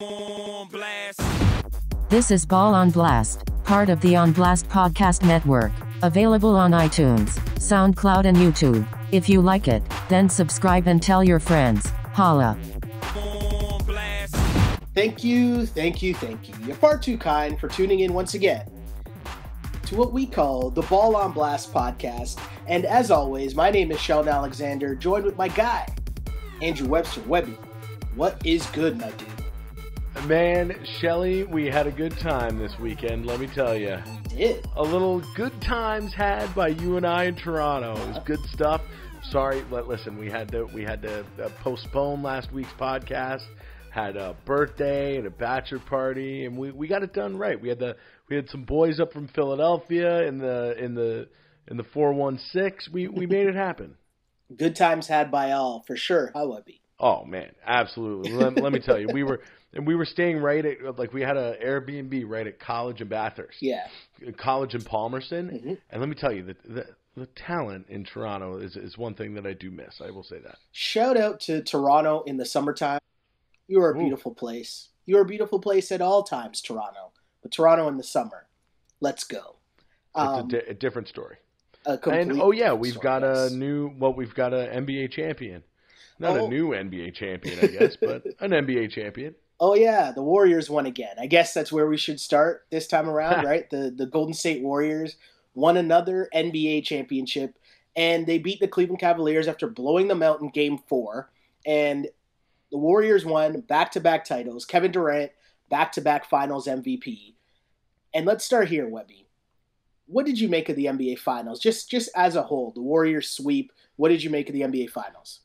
On blast. This is Ball on Blast, part of the On Blast Podcast Network, available on iTunes, SoundCloud and YouTube. If you like it, then subscribe and tell your friends. Holla. On blast. Thank you. You're far too kind for tuning in once again to what we call the Ball on Blast podcast. And as always, my name is Sheldon and Alexander, joined with my guy, Andrew Webster. Webby, what is good, my dude? Man, Shelly, we had a good time this weekend, let me tell you. We did. A little good times had by you and I in Toronto. It was good stuff. Sorry, listen, we had to postpone last week's podcast. Had a birthday and a bachelor party, and we got it done right. We had some boys up from Philadelphia in the 416. We made it happen. Good times had by all, for sure. How would be? Oh man, absolutely. Let me tell you, we were staying right at, like, we had an Airbnb right at College in Bathurst. Yeah. College in Palmerston. Mm-hmm. And let me tell you, the talent in Toronto is one thing that I do miss. I will say that. Shout out to Toronto in the summertime. You are a beautiful place. You are a beautiful place at all times, Toronto. But Toronto in the summer, let's go. It's a different story. We've got an NBA champion. Not a new NBA champion, I guess, but an NBA champion. Oh, yeah, the Warriors won again. I guess that's where we should start this time around, right? The Golden State Warriors won another NBA championship, and they beat the Cleveland Cavaliers after blowing them out in Game 4. And the Warriors won back-to-back titles. Kevin Durant, back-to-back Finals MVP. And let's start here, Webby. What did you make of the NBA Finals? Just as a whole, the Warriors sweep, what did you make of the NBA Finals?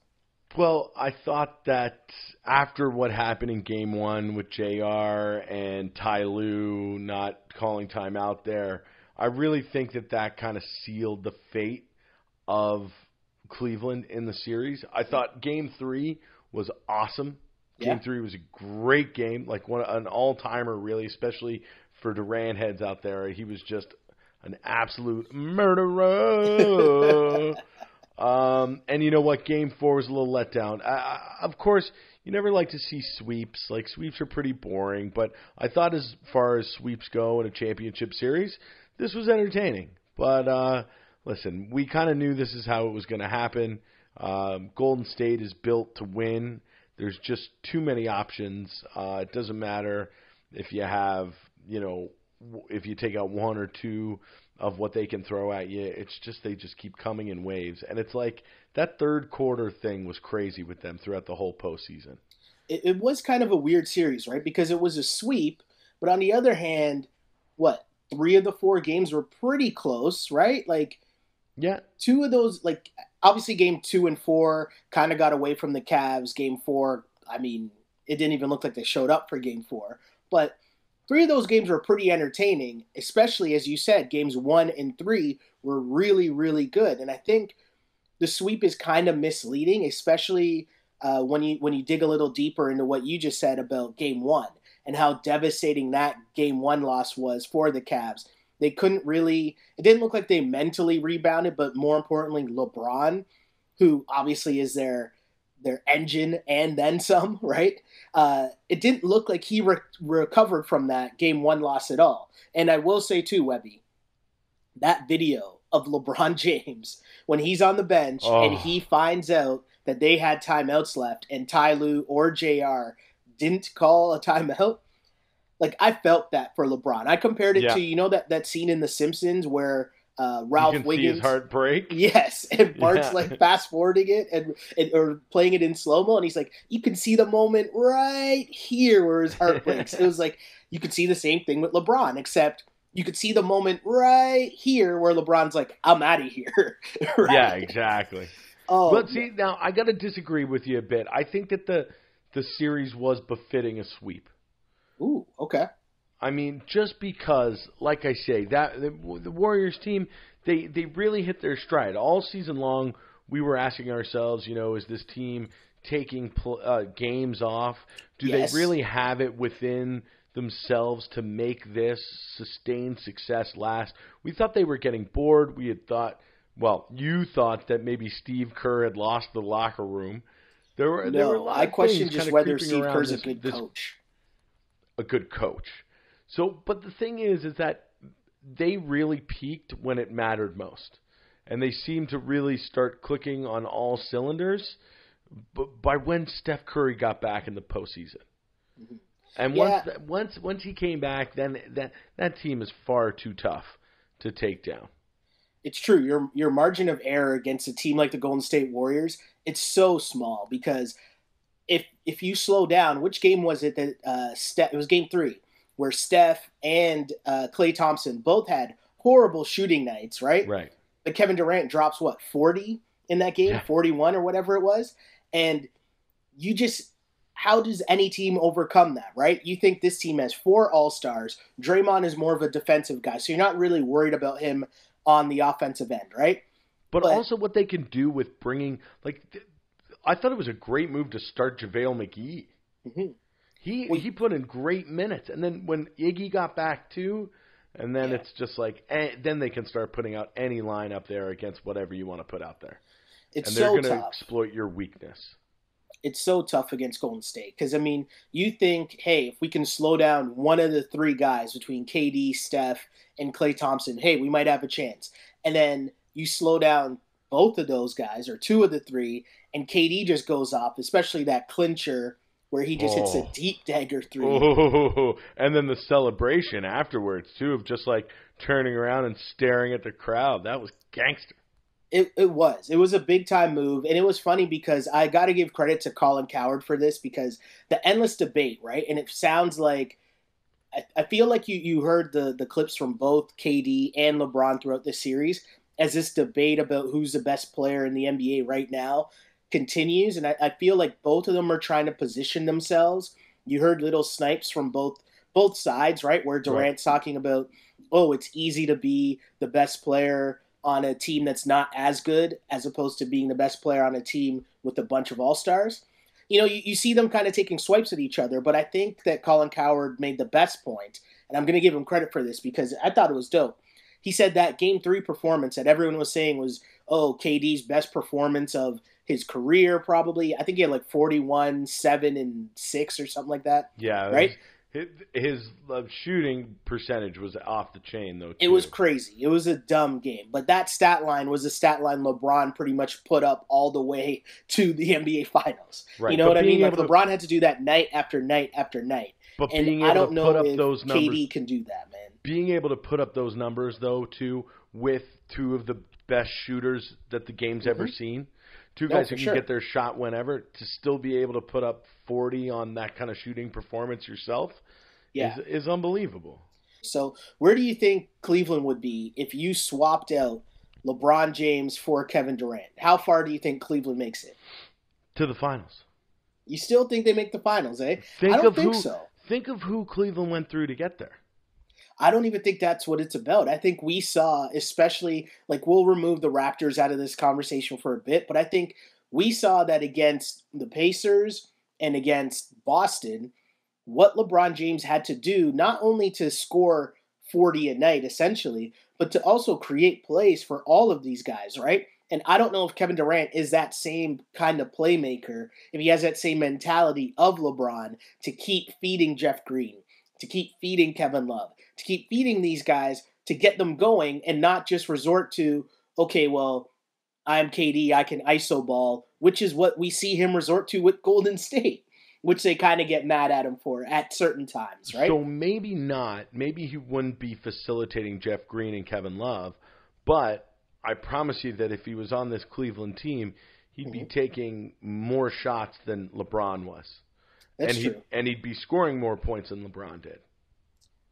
Well, I thought that after what happened in Game 1 with JR and Ty Lue not calling timeout there, I really think that kind of sealed the fate of Cleveland in the series. I thought Game 3 was awesome. Game 3 was a great game, like an all-timer, really, especially for Durant heads out there. He was just an absolute murderer. And you know what? Game 4 was a little letdown. Of course, you never like to see sweeps. Like, sweeps are pretty boring. But I thought as far as sweeps go in a championship series, this was entertaining. But listen, we kind of knew this is how it was going to happen. Golden State is built to win. There's just too many options. It doesn't matter if you have, if you take out one or two of what they can throw at you. It's just they just keep coming in waves. And it's like that third quarter thing was crazy with them throughout the whole postseason. It was kind of a weird series, right? Because it was a sweep, but on the other hand, 3 of the 4 games were pretty close, right? Like, yeah, 2 of those, like, obviously Game 2 and 4 kind of got away from the Cavs. Game 4, I mean, it didn't even look like they showed up for Game 4. But 3 of those games were pretty entertaining, especially, as you said, Games 1 and 3 were really, really good. And I think the sweep is kind of misleading, especially when you dig a little deeper into what you just said about Game 1 and how devastating that Game 1 loss was for the Cavs. They couldn't really – it didn't look like they mentally rebounded, but more importantly, LeBron, who obviously is their engine and then some, right? It didn't look like he recovered from that Game 1 loss at all. And I will say too, Webby, that video of LeBron James when he's on the bench and he finds out that they had timeouts left and Ty Lue or JR didn't call a timeout, like, I felt that for LeBron. I compared it to, that scene in The Simpsons where Ralph you can Wiggins see his heart break. Yes, and Bart's like fast forwarding it and or playing it in slow mo, and he's like, you can see the moment right here where his heart breaks. It was like you could see the same thing with LeBron, except you could see the moment right here where LeBron's like, I'm out of here. Right? Yeah, exactly. But see, now I got to disagree with you a bit. I think that the series was befitting a sweep. Ooh, okay. I mean, just because, like I say, that the Warriors team, they really hit their stride. All season long, we were asking ourselves, is this team taking games off? Do they really have it within themselves to make this sustained success last? We thought they were getting bored. We had thought, you thought that maybe Steve Kerr had lost the locker room. There were a lot I of question things just kind of whether creeping Steve around Kerr's a good coach. a good coach. So, but the thing is that they really peaked when it mattered most. And they seem to really start clicking on all cylinders by when Steph Curry got back in the postseason. Mm-hmm. And once he came back, then that team is far too tough to take down. It's true. Your margin of error against a team like the Golden State Warriors, it's so small because if you slow down, which game was it that it was game 3 where Steph and Klay Thompson both had horrible shooting nights, right? Right. But Kevin Durant drops 40 in that game, 41 or whatever it was, and how does any team overcome that, right? You think this team has 4 All-Stars. Draymond is more of a defensive guy, so you're not really worried about him on the offensive end, right? But also what they can do with bringing, I thought it was a great move to start JaVale McGee. Mm-hmm. He put in great minutes, and then when Iggy got back too, and then it's just then they can start putting out any line up there against whatever you want to put out there. And they're going to exploit your weakness. It's so tough against Golden State because, you think, hey, if we can slow down one of the 3 guys between KD, Steph, and Klay Thompson, hey, we might have a chance. And then you slow down both of those guys or 2 of the 3, and KD just goes off, especially that clincher where he just hits a deep dagger 3. Oh, and then the celebration afterwards, too, of just turning around and staring at the crowd. That was gangster. It was a big time move, and it was funny because I got to give credit to Colin Cowherd for this because the endless debate, right? And it sounds like I feel like you heard the clips from both KD and LeBron throughout this series as this debate about who's the best player in the NBA right now continues, and I feel like both of them are trying to position themselves. You heard little snipes from both sides, right? Where Durant's talking about, it's easy to be the best player on a team that's not as good as opposed to being the best player on a team with a bunch of all-stars. You see them kind of taking swipes at each other, but I think that Colin Cowherd made the best point, and I'm going to give him credit for this because I thought it was dope. He said that Game 3 performance that everyone was saying was, KD's best performance of his career probably. I think he had 41, 7, and 6 or something like that. Yeah. Right? His shooting percentage was off the chain, though, too. It was crazy. It was a dumb game. But that stat line was a stat line LeBron pretty much put up all the way to the NBA Finals. Right. You know what I mean? LeBron had to do that night after night after night. But being able to put up those numbers, KD can do that, man. Being able to put up those numbers, though, too, with 2 of the best shooters that the game's ever seen, 2 guys who can get their shot whenever, to still be able to put up 40 on that kind of shooting performance yourself is unbelievable. So where do you think Cleveland would be if you swapped out LeBron James for Kevin Durant? How far do you think Cleveland makes it? To the finals. You still think they make the finals, eh? I don't think so. Think of who Cleveland went through to get there. I don't even think that's what it's about. I think we saw, especially, we'll remove the Raptors out of this conversation for a bit, but I think we saw that against the Pacers and against Boston, what LeBron James had to do, not only to score 40 a night, essentially, but to also create plays for all of these guys, right? And I don't know if Kevin Durant is that same kind of playmaker, if he has that same mentality of LeBron to keep feeding Jeff Green, to keep feeding Kevin Love, to keep feeding these guys to get them going and not just resort to, okay, well, I'm KD, I can iso ball, which is what we see him resort to with Golden State, which they kind of get mad at him for at certain times, right? So maybe not. Maybe he wouldn't be facilitating Jeff Green and Kevin Love, but I promise you that if he was on this Cleveland team, he'd be taking more shots than LeBron was. That's true. And he'd be scoring more points than LeBron did.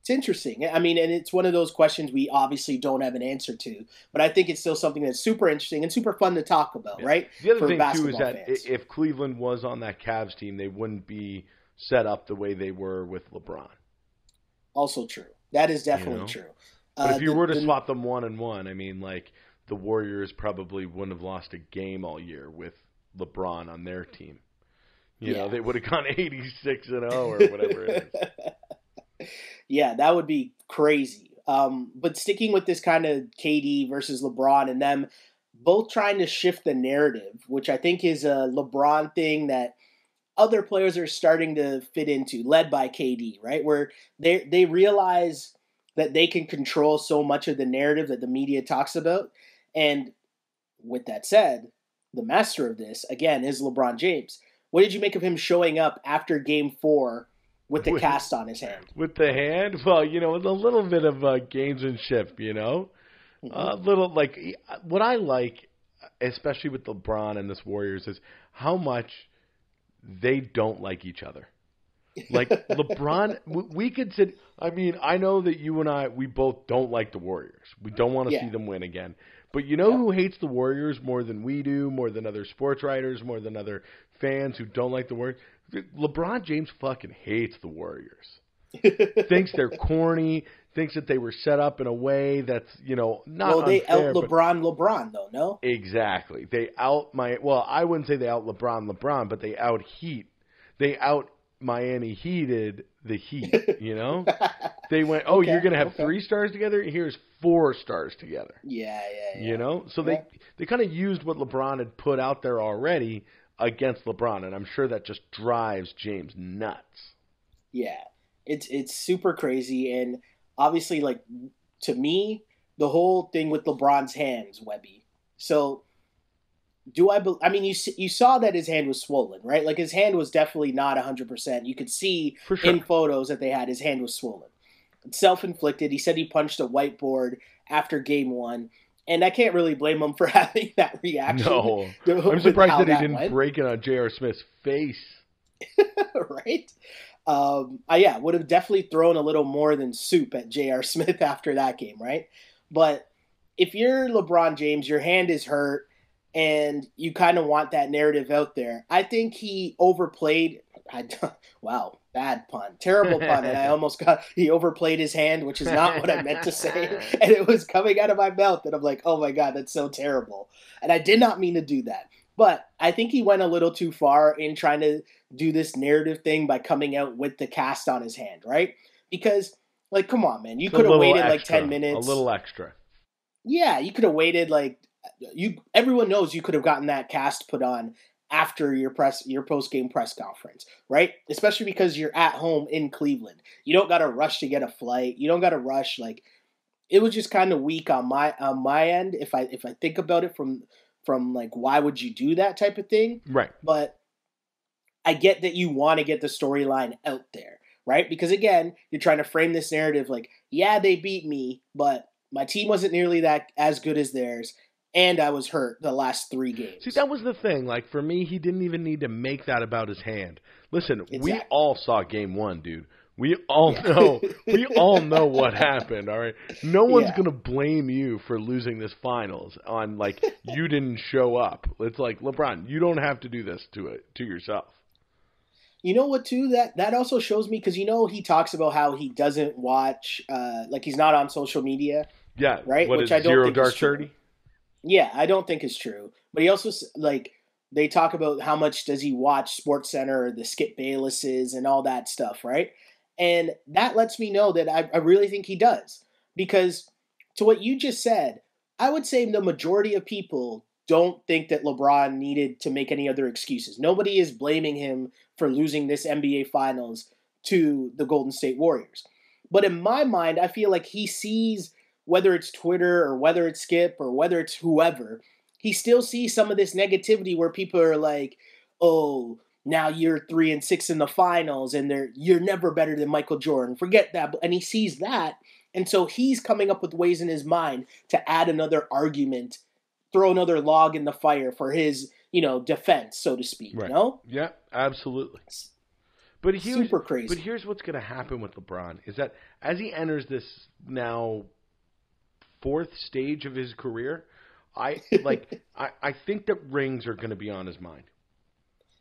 It's interesting. And it's one of those questions we obviously don't have an answer to, but I think it's still something that's super interesting and super fun to talk about, right? The other thing, too, is that if Cleveland was on that Cavs team, they wouldn't be set up the way they were with LeBron. Also true. That is definitely true. But if you were to swap them 1-1, the Warriors probably wouldn't have lost a game all year with LeBron on their team. You know, they would have gone 86-0 or whatever it is. Yeah, that would be crazy. But sticking with this kind of KD versus LeBron and them both trying to shift the narrative, which I think is a LeBron thing that other players are starting to fit into, led by KD, right? Where they realize that they can control so much of the narrative that the media talks about. And with that said, the master of this, again, is LeBron James. What did you make of him showing up after Game 4 with the cast on his hand? With the hand? Well, with a little bit of gamesmanship, A little, what I like, especially with LeBron and this Warriors, is how much they don't like each other. Like, LeBron, we could sit, I know that you and I, we both don't like the Warriors. We don't want to see them win again. But who hates the Warriors more than we do, more than other sports writers, more than other fans who don't like the Warriors? LeBron James fucking hates the Warriors. Thinks they're corny, thinks that they were set up in a way that's, not Well, they unfair, out LeBron, though, no? Exactly. I wouldn't say they out LeBron, but they out Miami heated the Heat, They went, okay, you're going to have 3 stars together? Here's 4 stars together. Yeah. So they kind of used what LeBron had put out there already against LeBron, and I'm sure that just drives James nuts. Yeah. It's super crazy, and obviously, to me, the whole thing with LeBron's hands, Webby. So, you saw that his hand was swollen, right? Like, his hand was definitely not 100%. You could see in photos that they had his hand was swollen. It's self-inflicted. He said he punched a whiteboard after Game 1, and I can't really blame him for having that reaction. No. I'm surprised that he didn't break it on J.R. Smith's face. Right? Would have definitely thrown a little more than soup at J.R. Smith after that game, right? But if you're LeBron James, your hand is hurt, and you kind of want that narrative out there. I think he overplayed. Wow, bad pun. Terrible pun. And he overplayed his hand, which is not what I meant to say. And it was coming out of my mouth, and I'm like, oh my God, that's so terrible. And I did not mean to do that. But I think he went a little too far in trying to do this narrative thing by coming out with the cast on his hand, right? Because, come on, man. You could have waited 10 minutes. A little extra. Yeah, you could have waited everyone knows you could have gotten that cast put on after your post-game press conference, right? Especially because you're at home in Cleveland. You don't got to rush to get a flight. You don't got to rush. It was just kind of weak on my end if I think about it from why would you do that type of thing? Right. But I get that you want to get the storyline out there, right? Because again, you're trying to frame this narrative they beat me, but my team wasn't nearly that as good as theirs, and I was hurt the last 3 games. See, that was the thing. For me, he didn't even need to make that about his hand. Listen, We all saw Game 1, dude. We all know. We all know what happened. All right. No one's gonna blame you for losing this finals on you didn't show up. It's LeBron, you don't have to do this to yourself. You know what, too? That also shows me because he talks about how he doesn't watch, he's not on social media. Yeah. Right. Which I don't Zero think Dark 30. Yeah, I don't think is true. But he also they talk about how much does he watch SportsCenter or the Skip Baylesses and all that stuff, right? And that lets me know that I really think he does. Because to what you just said, I would say the majority of people don't think that LeBron needed to make any other excuses. Nobody is blaming him for losing this NBA Finals to the Golden State Warriors. But in my mind, I feel like he sees, whether it's Twitter or whether it's Skip or whether it's whoever, he still sees some of this negativity where people are like, oh, now you're 3-6 in the finals and you're never better than Michael Jordan. Forget that. And he sees that. And so he's coming up with ways in his mind to add another argument, throw another log in the fire for his, defense, so to speak. Right. Yeah, absolutely. But super crazy. But here's what's going to happen with LeBron is that as he enters this now 4th stage of his career, I think that rings are going to be on his mind.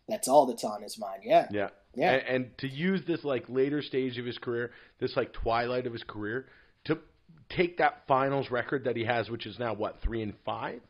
That's all that's on his mind. Yeah. Yeah. Yeah. And to use this later stage of his career, this twilight of his career, to take that finals record that he has, which is now what, 3-5?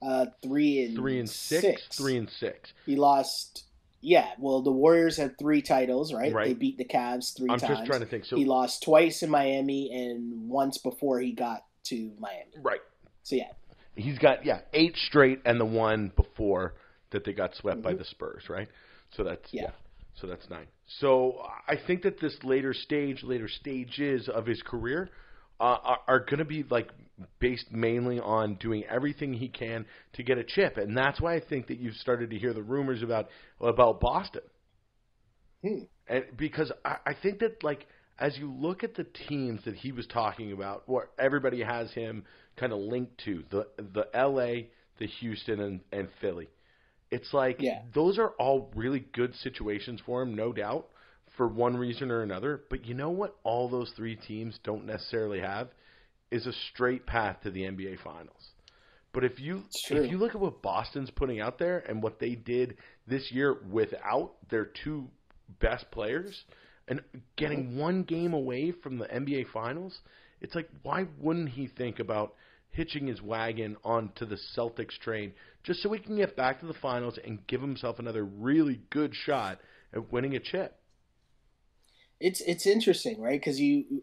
3-6. 3-6. He lost. Yeah, well, the Warriors had 3 titles, right? Right. They beat the Cavs 3 times. I'm just trying to think. So he lost twice in Miami and once before he got to Miami. Right. So, yeah. He's got, 8 straight and the one before that they got swept by the Spurs, right? So that's So that's 9. So I think that this later stages of his career are going to be like based mainly on doing everything he can to get a chip, and that's why I think that you've started to hear the rumors about Boston. And because I think that like as you look at the teams that he was talking about, where everybody has him kind of linked to the LA, the Houston, and Philly. It's like those are all really good situations for him, no doubt, for one reason or another. But you know what all those 3 teams don't necessarily have is a straight path to the NBA Finals. But if you look at what Boston's putting out there and what they did this year without their 2 best players and getting one game away from the NBA Finals, it's like why wouldn't he think about hitching his wagon onto the Celtics train just so he can get back to the finals and give himself another really good shot at winning a chip? It's interesting, right? Because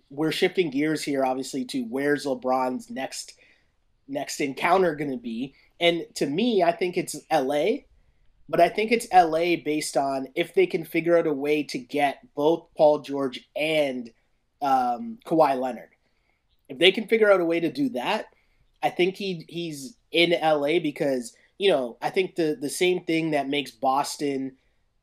we're shifting gears here, obviously, to where's LeBron's next encounter going to be. And to me, I think it's LA, but I think it's LA based on if they can figure out a way to get both Paul George and Kawhi Leonard. If they can figure out a way to do that, I think he's in LA because, I think the same thing that makes Boston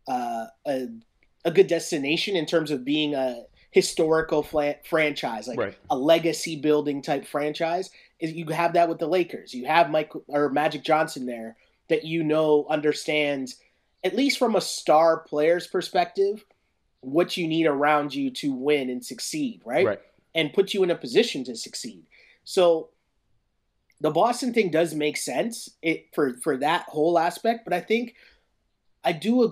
a good destination in terms of being a historical franchise, like a legacy building type franchise, is you have that with the Lakers. You have Magic Johnson there that understands, at least from a star player's perspective, what you need around you to win and succeed, right? And put you in a position to succeed. So the Boston thing does make sense for that whole aspect, but I think I do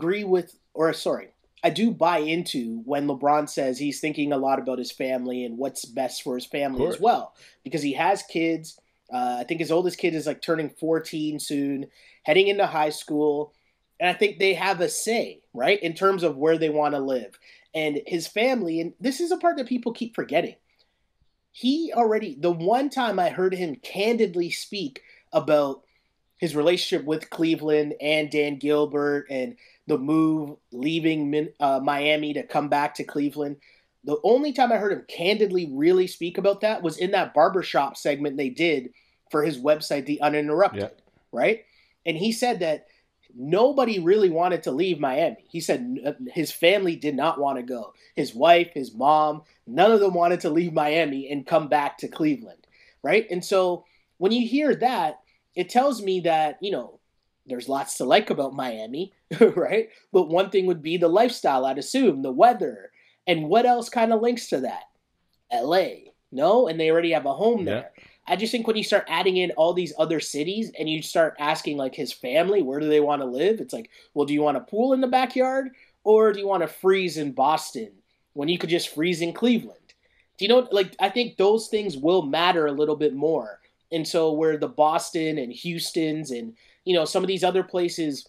I do buy into when LeBron says he's thinking a lot about his family and what's best for his family as well, because he has kids. I think his oldest kid is like turning 14 soon, heading into high school, and I think they have a say, right, in terms of where they want to live. And his family, and this is a part that people keep forgetting, the one time I heard him candidly speak about his relationship with Cleveland and Dan Gilbert and the move, leaving Miami to come back to Cleveland, the only time I heard him candidly really speak about that was in that barbershop segment they did for his website, The Uninterrupted, right? And he said that nobody really wanted to leave Miami. He said his family did not want to go. His wife, his mom, none of them wanted to leave Miami and come back to Cleveland, right? And so when you hear that, it tells me that, there's lots to like about Miami, right? But one thing would be the lifestyle, I'd assume, the weather. And what else kind of links to that? LA, no? And they already have a home there. I just think when you start adding in all these other cities and you start asking like his family, where do they want to live? It's like, well, do you want a pool in the backyard or do you want to freeze in Boston when you could just freeze in Cleveland? I think those things will matter a little bit more. And so where the Boston and Houstons and, some of these other places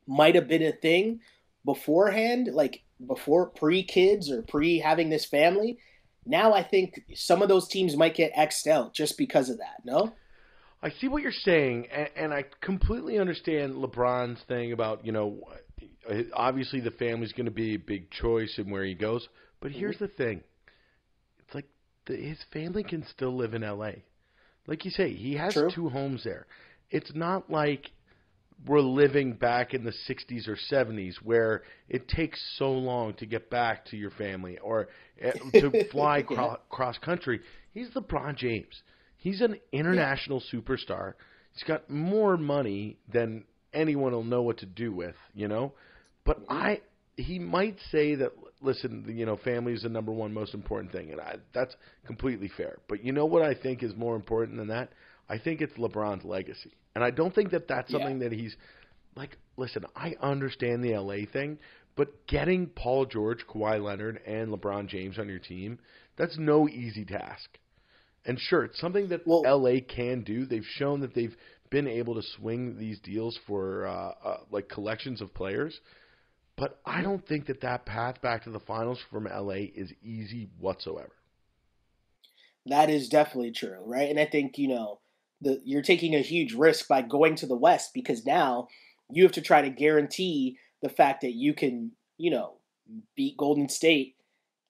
might have been a thing beforehand, like before pre-kids or pre-having this family, now I think some of those teams might get X'd out just because of that, no? I see what you're saying, and I completely understand LeBron's thing about, obviously the family's going to be a big choice in where he goes, but here's the thing. It's like his family can still live in L.A. Like you say, he has 2 homes there. It's not like we're living back in the 60s or 70s where it takes so long to get back to your family or to fly cross country. He's LeBron James. He's an international superstar. He's got more money than anyone will know what to do with, But he might say that, listen, family is the number one most important thing, and that's completely fair. But you know what I think is more important than that? I think it's LeBron's legacy. And I don't think that that's something that he's like, listen, I understand the LA thing, but getting Paul George, Kawhi Leonard, and LeBron James on your team, that's no easy task. And sure, it's something that LA can do. They've shown that they've been able to swing these deals for like collections of players. But I don't think that path back to the finals from LA is easy whatsoever. That is definitely true, right? And I think, you're taking a huge risk by going to the West because now you have to try to guarantee the fact that you can, beat Golden State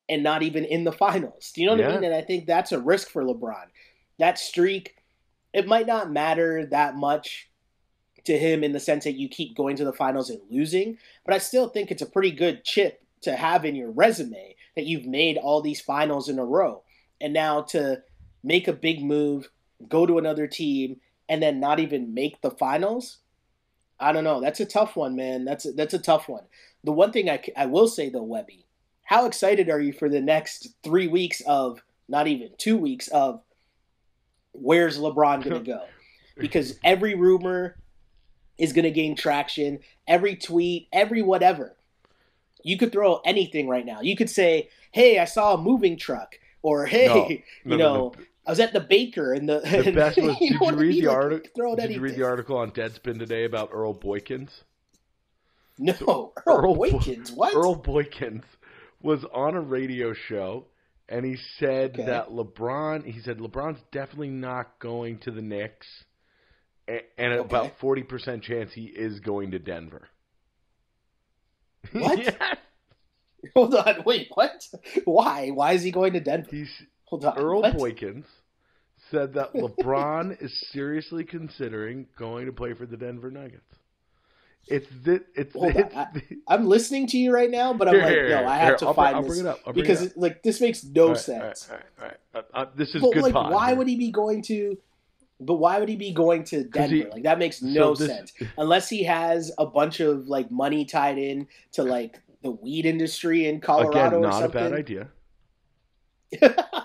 and not even in the finals. Do you know what I mean? And I think that's a risk for LeBron. That streak, it might not matter that much to him in the sense that you keep going to the finals and losing, but I still think it's a pretty good chip to have in your resume that you've made all these finals in a row. And now to make a big move, go to another team, and then not even make the finals, I don't know. That's a tough one, man. That's a tough one. The one thing I will say, though, Webby, how excited are you for the next 3 weeks of, not even 2 weeks of, where's LeBron going to go? Because every rumor is going to gain traction, every tweet, every whatever. You could throw anything right now. You could say, hey, I saw a moving truck, or hey, no. I was at the baker and the best was, did you read the article? Did you read the article on Deadspin today about Earl Boykins? No, so Earl Boykins. What? Earl Boykins was on a radio show, and he said that LeBron's definitely not going to the Knicks, and about 40% chance he is going to Denver. What? Yes. Hold on, wait, what? Why? Why is he going to Denver? Hold on. Earl Boykins said that LeBron is seriously considering going to play for the Denver Nuggets. I'm listening to you right now, but I'm I have to find this because this makes no sense. All right. This is good. Why would he be going to? But why would he be going to Denver? That makes no sense unless he has a bunch of money tied in to the weed industry in Colorado. Again, or something. Not a bad idea.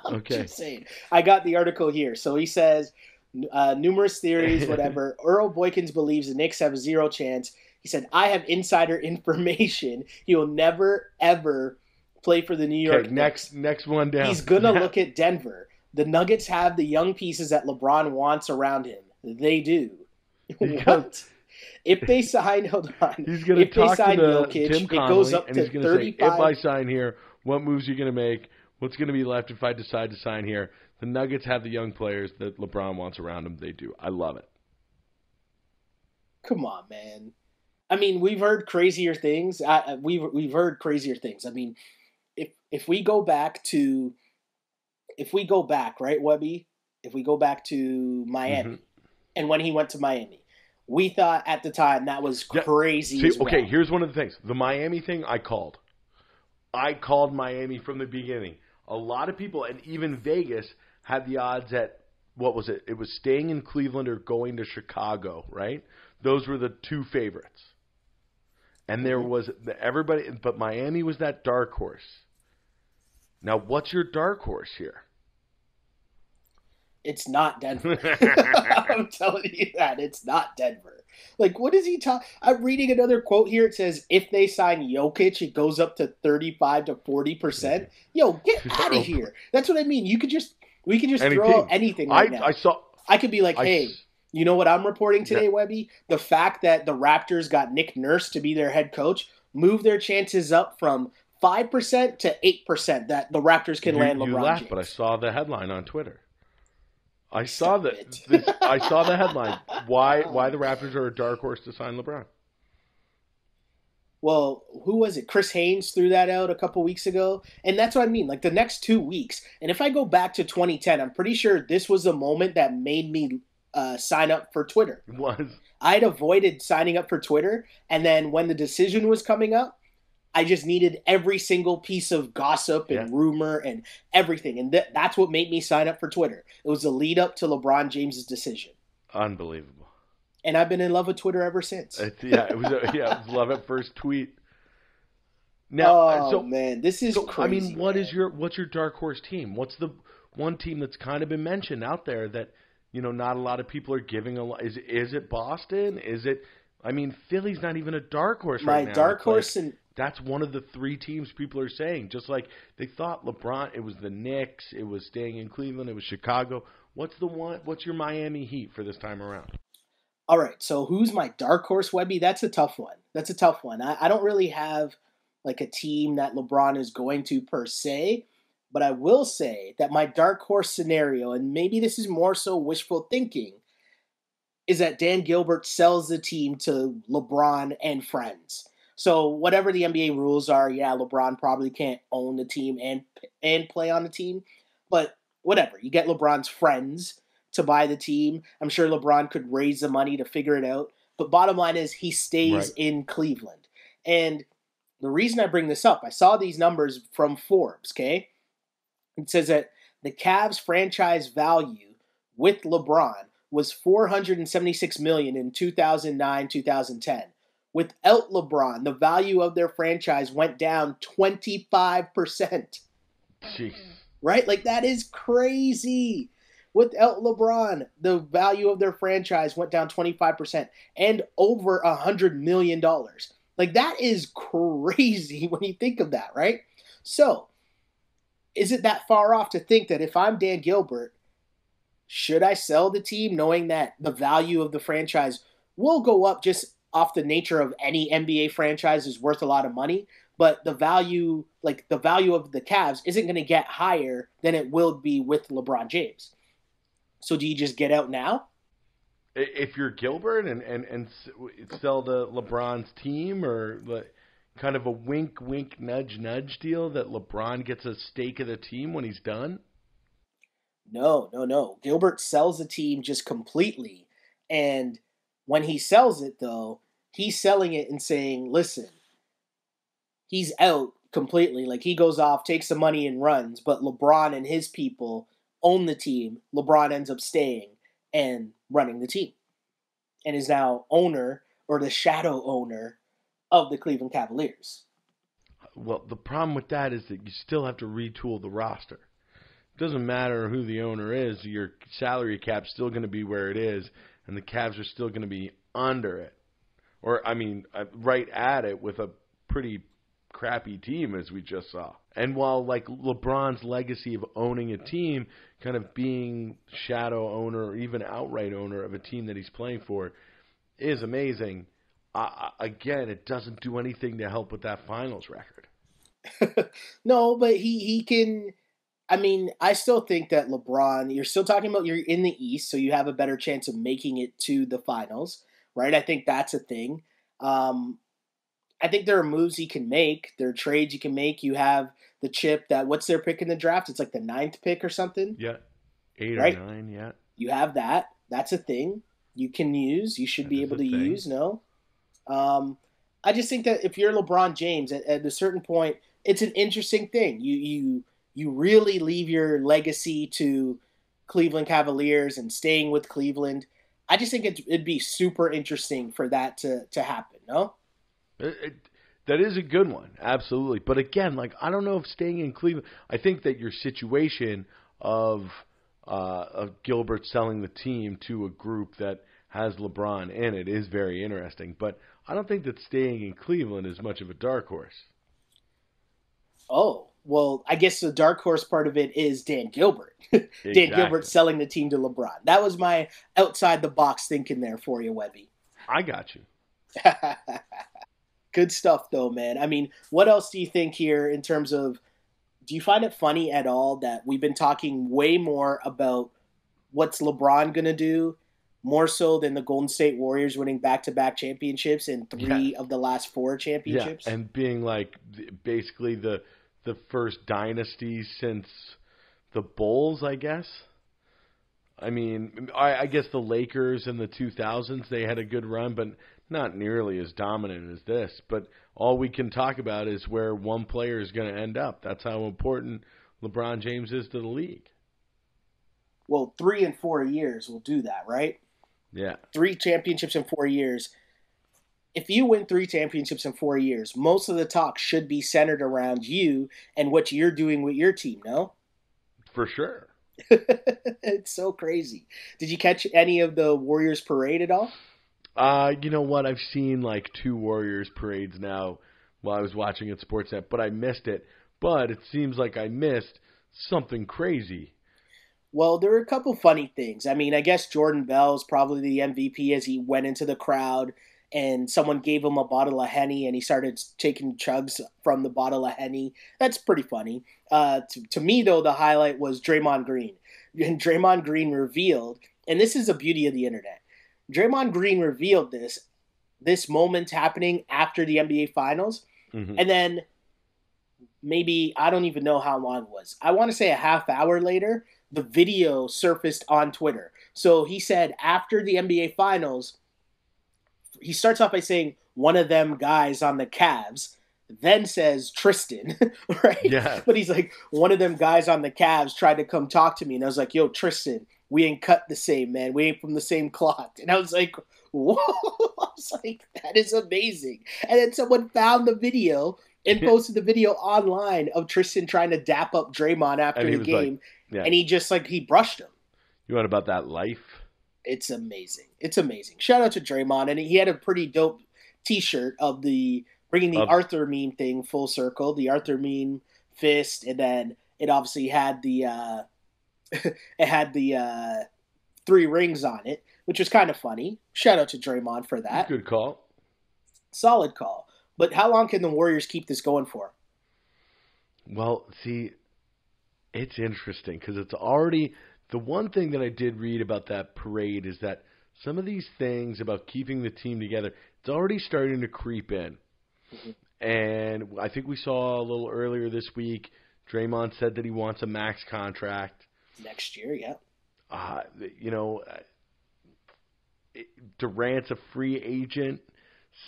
I'm just saying. I got the article here. So he says numerous theories, whatever. Earl Boykins believes the Knicks have a 0 chance. He said, I have insider information. He will never, ever play for the New York Knicks. Next one down. He's going to look at Denver. The Nuggets have the young pieces that LeBron wants around him. They do. What? If they sign, hold on. He's going to talk to Jokic, Tim Connolly, it goes up and to he's going to 35. say, if I sign here, what moves are you going to make? What's going to be left if I decide to sign here? The Nuggets have the young players that LeBron wants around them. They do. I love it. Come on, man. I mean, we've heard crazier things. We've heard crazier things. I mean, if we go back, right, Webby? If we go back to Miami, and when he went to Miami, we thought at the time that was crazy. Okay, here's one of the things. The Miami thing I called. I called Miami from the beginning. A lot of people, and even Vegas, had the odds at, what was it? It was staying in Cleveland or going to Chicago, right? Those were the two favorites. And there was everybody, but Miami was that dark horse. Now, what's your dark horse here? It's not Denver. I'm telling you that. It's not Denver. What is he talking? I'm reading another quote here. It says, if they sign Jokic, it goes up to 35 to 40%. Yo, get out of here. That's what I mean. We could just throw out anything right now. I could be like, hey, you know what I'm reporting today, Webby? The fact that the Raptors got Nick Nurse to be their head coach moved their chances up from 5% to 8% that the Raptors can land LeBron laughed, James. But I saw the headline on Twitter. I saw the headline. Why the Raptors are a dark horse to sign LeBron? Well, who was it? Chris Haynes threw that out a couple weeks ago. And that's what I mean. The next 2 weeks. And if I go back to 2010, I'm pretty sure this was the moment that made me sign up for Twitter. It was. I'd avoided signing up for Twitter. And then when the decision was coming up, I just needed every single piece of gossip and rumor and everything. And that's what made me sign up for Twitter. It was the lead up to LeBron James's decision. Unbelievable. And I've been in love with Twitter ever since. It was love at first tweet. Now, man, this is crazy. I mean, what's your dark horse team? What's the one team that's kind of been mentioned out there that, not a lot of people are giving a lot? Is it Boston? Is it? I mean, Philly's not even a dark horse right now. My dark horse that's one of the 3 teams people are saying. Just like they thought LeBron, it was the Knicks, it was staying in Cleveland, it was Chicago. What's your Miami Heat for this time around? All right, so who's my dark horse, Webby? That's a tough one. I don't really have a team that LeBron is going to per se, but I will say that my dark horse scenario, and maybe this is more so wishful thinking, is that Dan Gilbert sells the team to LeBron and friends. So whatever the NBA rules are, yeah, LeBron probably can't own the team and play on the team, but whatever. You get LeBron's friends to buy the team. I'm sure LeBron could raise the money to figure it out. But bottom line is he stays Right. in Cleveland. And the reason I bring this up, I saw these numbers from Forbes, okay? It says that the Cavs franchise value with LeBron was $476 million in 2009-2010. Without LeBron, the value of their franchise went down 25%. Jeez. Right? Like, that is crazy. Without LeBron, the value of their franchise went down 25% and over $100 million. Like, that is crazy when you think of that, right? So, is it that far off to think that if I'm Dan Gilbert, should I sell the team knowing that the value of the franchise will go up just off the nature of any NBA franchise is worth a lot of money, but the value of the Cavs isn't going to get higher than it will be with LeBron James. So do you just get out now? If you're Gilbert and sell the LeBron's team, or kind of a wink, nudge, nudge deal that LeBron gets a stake of the team when he's done? No. Gilbert sells the team just completely. And when he sells it, though, he's selling it and saying, listen, he's out completely. Like, he goes off, takes the money and runs, but LeBron and his people own the team. LeBron ends up staying and running the team and is now owner, or the shadow owner, of the Cleveland Cavaliers. Well, the problem with that is that you still have to retool the roster. It doesn't matter who the owner is. Your salary cap's still going to be where it is, and the Cavs are still going to be under it. Or, I mean, right at it with a pretty crappy team, as we just saw. And while, like, LeBron's legacy of owning a team, kind of being shadow owner or even outright owner of a team that he's playing for is amazing, again, it doesn't do anything to help with that finals record. No, but he can. I mean, I still think that LeBron, you're still talking about you're in the East, so you have a better chance of making it to the finals, right? I think that's a thing. I think there are moves he can make. There are trades you can make. You have the chip that, what's their pick in the draft? It's like the 9th pick or something. Yeah, 8 right? or 9, yeah. You have that. That's a thing you can use. You should be able to use, no? I just think that if you're LeBron James, at a certain point, it's an interesting thing. You really leave your legacy to Cleveland Cavaliers and staying with Cleveland. I just think it'd be super interesting for that to happen, no? That is a good one, absolutely. But again, like, I don't know if staying in Cleveland. I think that your situation of Gilbert selling the team to a group that has LeBron in it is very interesting. But I don't think that staying in Cleveland is much of a dark horse. Oh, well, I guess the dark horse part of it is Dan Gilbert. Exactly. Dan Gilbert selling the team to LeBron. That was my outside the box thinking there for you, Webby. I got you. Good stuff, though, man. I mean, what else do you think here in terms of, do you find it funny at all that we've been talking way more about what's LeBron going to do, more so than the Golden State Warriors winning back-to-back championships and 3 of the last 4 championships? Yeah, and being like basically the first dynasty since the Bulls, I guess. I mean, I guess the Lakers in the 2000s, they had a good run, but not nearly as dominant as this. But all we can talk about is where one player is going to end up. That's how important LeBron James is to the league. Well, 3 and 4 years will do that, right? Yeah. 3 championships in 4 years. If you win 3 championships in 4 years, most of the talk should be centered around you and what you're doing with your team, no? For sure. It's so crazy. Did you catch any of the Warriors parade at all? You know what? I've seen like 2 Warriors parades now while I was watching at Sportsnet, but I missed it. But it seems like I missed something crazy. Well, there were a couple funny things. I mean, I guess Jordan Bell is probably the MVP as he went into the crowd and someone gave him a bottle of Henny and he started taking chugs from the bottle of Henny. That's pretty funny. To me, though, the highlight was Draymond Green. And Draymond Green revealed, and this is the beauty of the internet, Draymond Green revealed this this moment happening after the NBA Finals. Mm-hmm. And then maybe, I don't even know how long it was. I want to say a half hour later, the video surfaced on Twitter. So he said after the NBA Finals, he starts off by saying one of them guys on the Cavs, then says Tristan, right? Yeah. But he's like, one of them guys on the Cavs tried to come talk to me. And I was like, yo, Tristan, we ain't cut the same, man. We ain't from the same cloth. And I was like, whoa. I was like, that is amazing. And then someone found the video and posted the video online of Tristan trying to dap up Draymond after the game. Like, yeah. And he just he brushed him. You want about that life? It's amazing. It's amazing. Shout out to Draymond. And he had a pretty dope t-shirt of bringing the Arthur meme thing full circle, the Arthur meme fist. And then it obviously had the, three rings on it, which was kind of funny. Shout out to Draymond for that. Good call. Solid call. But how long can the Warriors keep this going for? Well, see, it's interesting because it's already the one thing that I did read about that parade is that some of these things about keeping the team together, it's already starting to creep in. Mm-hmm. And I think we saw a little earlier this week, Draymond said that he wants a max contract. Next year, yeah. Durant's a free agent,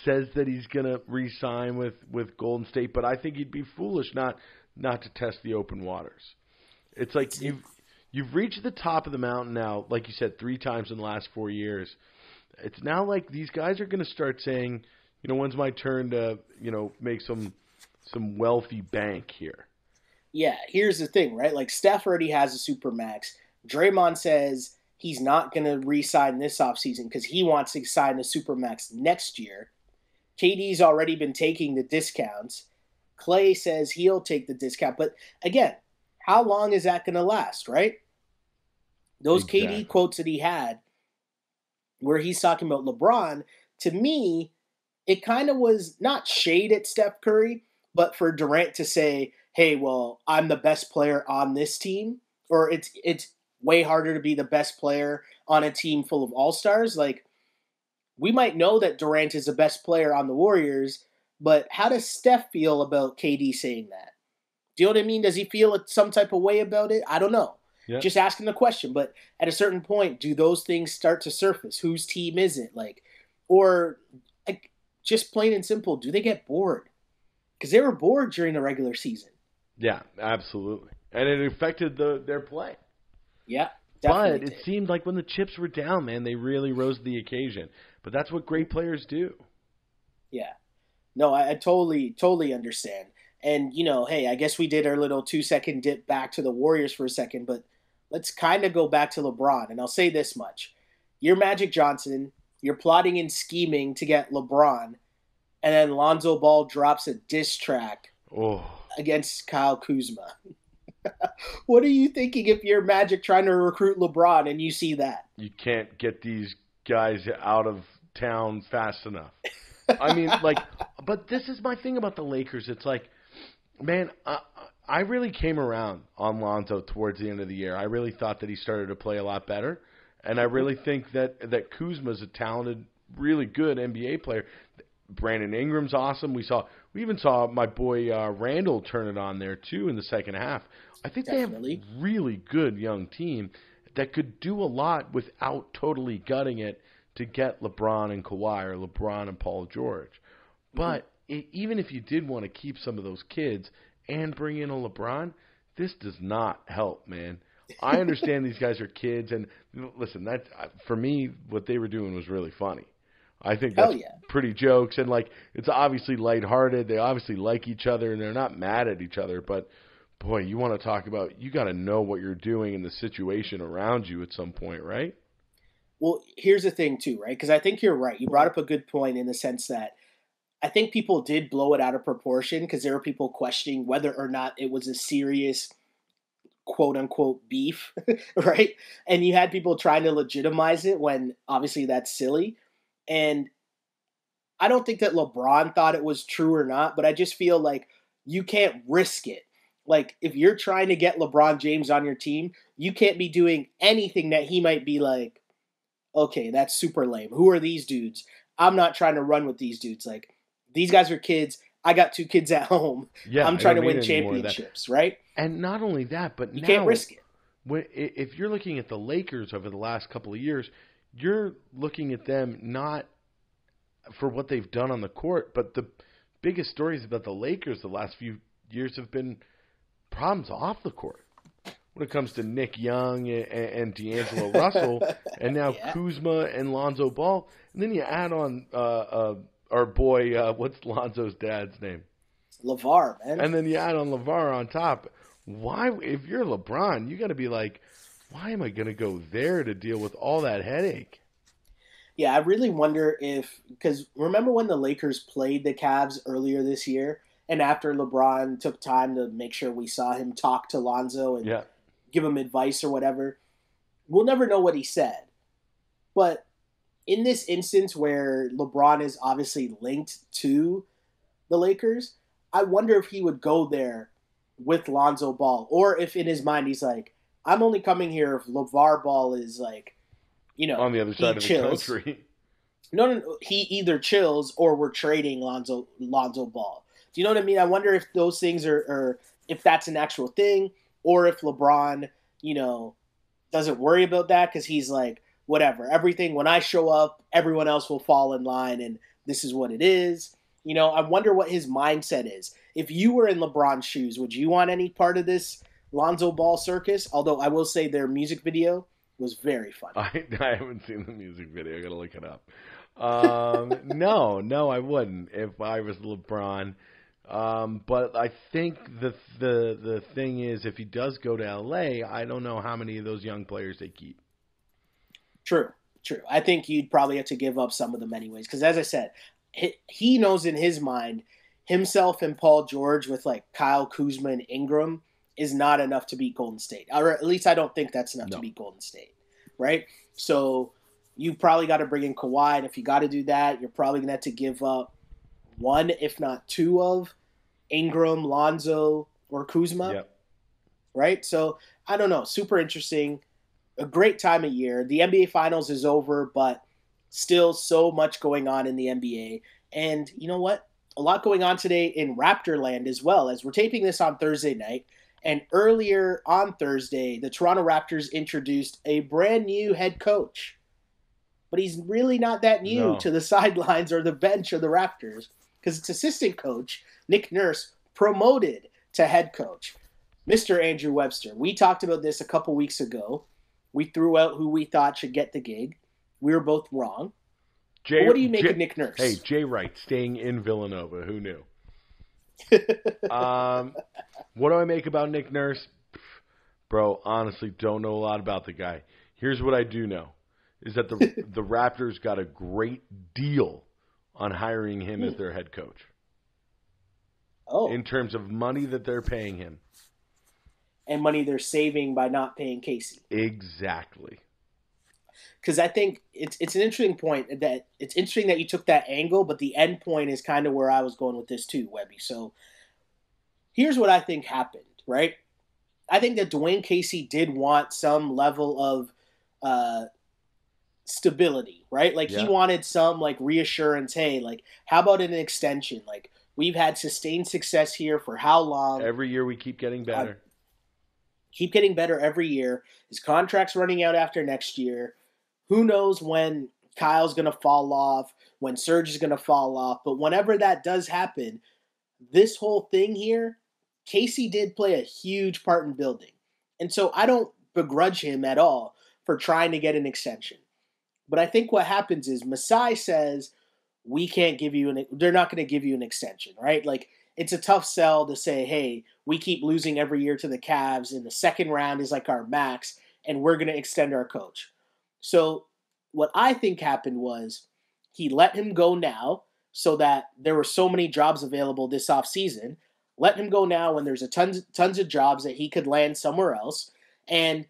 says that he's going to re-sign with Golden State, but I think he'd be foolish not to test the open waters. It's like you've reached the top of the mountain now, like you said, 3 times in the last 4 years. It's now like these guys are going to start saying, when's my turn to, make some wealthy bank here? Yeah, here's the thing, right? Like, Steph already has a supermax. Draymond says he's not going to re-sign this offseason because he wants to sign a supermax next year. KD's already been taking the discounts. Clay says he'll take the discount. But, again, how long is that going to last, right? Those exactly. KD quotes that he had where he's talking about LeBron, to me, it kind of was not shade at Steph Curry, but for Durant to say, hey, well, I'm the best player on this team, or it's way harder to be the best player on a team full of all-stars. Like, we might know that Durant is the best player on the Warriors, but how does Steph feel about KD saying that? Do you know what I mean? Does he feel some type of way about it? I don't know. Yeah. Just asking the question. But at a certain point, do those things start to surface? Whose team is it? Or just plain and simple, do they get bored? Because they were bored during the regular season. Yeah, absolutely. And it affected their play. Yeah, definitely. But it seemed like when the chips were down, man, they really rose to the occasion. But that's what great players do. Yeah. No, I totally understand. And, hey, I guess we did our little 2-second dip back to the Warriors for a second, but let's kind of go back to LeBron. And I'll say this much. You're Magic Johnson. You're plotting and scheming to get LeBron. And then Lonzo Ball drops a diss track against Kyle Kuzma. What are you thinking if you're Magic trying to recruit LeBron and you see that? You can't get these guys out of town fast enough. I mean, but this is my thing about the Lakers. It's like, man, I really came around on Lonzo towards the end of the year. I really thought that he started to play a lot better. And I really think that Kuzma's a talented, really good NBA player. Brandon Ingram's awesome. We even saw my boy Randall turn it on there too in the second half. I think Definitely. They have a really good young team that could do a lot without totally gutting it to get LeBron and Kawhi or LeBron and Paul George. But even if you did want to keep some of those kids and bring in a LeBron, this does not help, man. I understand these guys are kids, and listen, that for me, what they were doing was really funny. I think that's pretty jokes, and it's obviously lighthearted. They obviously like each other, and they're not mad at each other. But boy, you want to talk about, you got to know what you're doing in the situation around you at some point, right? Well, here's the thing too, right? Because I think you're right. You brought up a good point in the sense that I think people did blow it out of proportion because there were people questioning whether or not it was a serious quote-unquote beef, right? And you had people trying to legitimize it when obviously that's silly. And I don't think that LeBron thought it was true or not, but I just feel like you can't risk it. Like, if you're trying to get LeBron James on your team, you can't be doing anything that he might be like, okay, that's super lame. Who are these dudes? I'm not trying to run with these dudes. Like, these guys are kids. I got 2 kids at home. Yeah, I'm trying to win championships, right? And not only that, but you now can't risk it. If you're looking at the Lakers over the last couple of years, you're looking at them not for what they've done on the court, but the biggest stories about the Lakers the last few years have been problems off the court. When it comes to Nick Young and D'Angelo Russell, and now Kuzma and Lonzo Ball, and then you add on our boy, what's Lonzo's dad's name? LeVar, man. And then you add on LeVar on top. Why, if you're LeBron, you got to be like, why am I going to go there to deal with all that headache? Yeah, I really wonder because remember when the Lakers played the Cavs earlier this year, and after LeBron took time to make sure we saw him talk to Lonzo and give him advice or whatever, we'll never know what he said. But in this instance where LeBron is obviously linked to the Lakers, I wonder if he would go there with Lonzo Ball, or if in his mind he's like, I'm only coming here if LeVar Ball is like, on the other side of the country. No, he either chills or we're trading Lonzo Ball. Do you know what I mean? I wonder if those things are if that's an actual thing, or if LeBron, doesn't worry about that because he's like, whatever, everything, when I show up, everyone else will fall in line and this is what it is. I wonder what his mindset is. If you were in LeBron's shoes, would you want any part of this Lonzo Ball circus? Although I will say their music video was very funny. I haven't seen the music video. I got to look it up. No, I wouldn't if I was LeBron. But I think the thing is, if he does go to LA, I don't know how many of those young players they keep. True. I think you'd probably have to give up some of them anyways. Because as I said, he knows in his mind, himself and Paul George with like Kyle Kuzma and Ingram is not enough to beat Golden State. Or at least I don't think that's enough to beat Golden State. Right? So you probably got to bring in Kawhi. And if you got to do that, you're probably going to have to give up 1, if not 2 of Ingram, Lonzo, or Kuzma. Yep. Right? So I don't know. Super interesting. A great time of year. The NBA Finals is over, but still so much going on in the NBA. And you know what? A lot going on today in Raptor land as well, as we're taping this on Thursday night. And earlier on Thursday, the Toronto Raptors introduced a brand new head coach. But he's really not that new to the sidelines or the bench or the Raptors, because it's assistant coach, Nick Nurse, promoted to head coach, Mr. Andrew Webster. We talked about this a couple weeks ago. We threw out who we thought should get the gig. We were both wrong. What do you make of Nick Nurse? Hey, Jay Wright staying in Villanova. Who knew? What do I make about Nick Nurse? Bro, honestly, don't know a lot about the guy. Here's what I do know, is that the Raptors got a great deal on hiring him as their head coach. Oh. In terms of money that they're paying him. And money they're saving by not paying Casey. Exactly. Because I think it's an interesting point that it's interesting that you took that angle, but the end point is kind of where I was going with this too, Webby. So here's what I think happened, right? I think that Dwayne Casey did want some level of stability, right? Like he wanted some like reassurance. Hey, like how about an extension? Like we've had sustained success here for how long? Every year we keep getting better. Keep getting better every year. His contract's running out after next year. Who knows when Kyle's going to fall off, when Serge is going to fall off. But whenever that does happen, this whole thing here, Casey did play a huge part in building. And so I don't begrudge him at all for trying to get an extension. But I think what happens is Masai says, they're not going to give you an extension, right? Like, it's a tough sell to say, hey, we keep losing every year to the Cavs, and the second round is like our max, and we're going to extend our coach. So what I think happened was he let him go now so that there were so many jobs available this offseason. Let him go now when there's tons of jobs that he could land somewhere else. And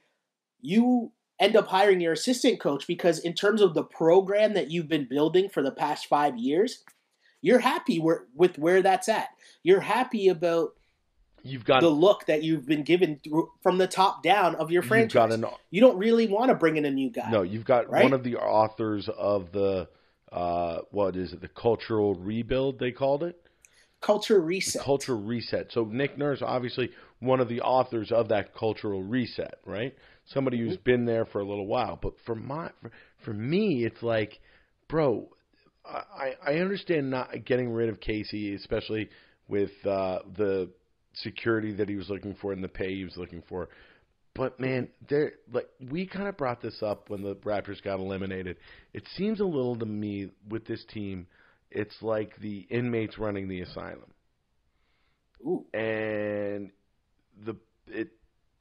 you end up hiring your assistant coach because in terms of the program that you've been building for the past 5 years, you're happy with where that's at. You're happy about the look that you've been given from the top down of your franchise. You don't really want to bring in a new guy. No, you've got one of the authors of the what is it, the cultural rebuild they called it? Culture reset. The cultural reset. So Nick Nurse, obviously one of the authors of that cultural reset, right? Somebody who's been there for a little while. But for me, it's like, bro, I understand not getting rid of Casey, especially with the security that he was looking for and the pay he was looking for. But man, we kind of brought this up when the Raptors got eliminated. It seems a little to me with this team, it's like the inmates running the asylum. Ooh. And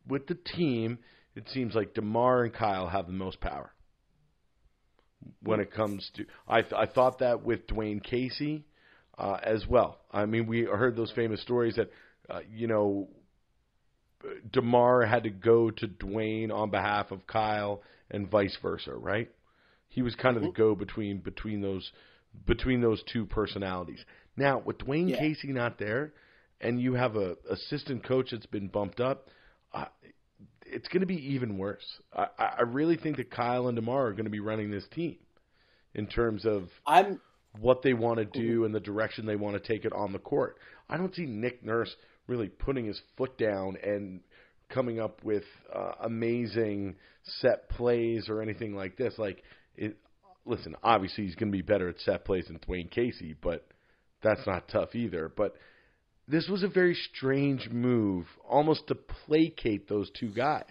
with the team, it seems like DeMar and Kyle have the most power when it comes to. I thought that with Dwayne Casey as well. I mean, we heard those famous stories that DeMar had to go to Dwayne on behalf of Kyle and vice versa, right? He was kind of the go-between between those two personalities. Now, with Dwayne Casey not there, and you have a assistant coach that's been bumped up, it's going to be even worse. I really think that Kyle and DeMar are going to be running this team in terms of what they want to do and the direction they want to take it on the court. I don't see Nick Nurse really putting his foot down and coming up with amazing set plays or anything like this. Listen, obviously he's going to be better at set plays than Dwayne Casey, but that's not tough either. But this was a very strange move, almost to placate those two guys.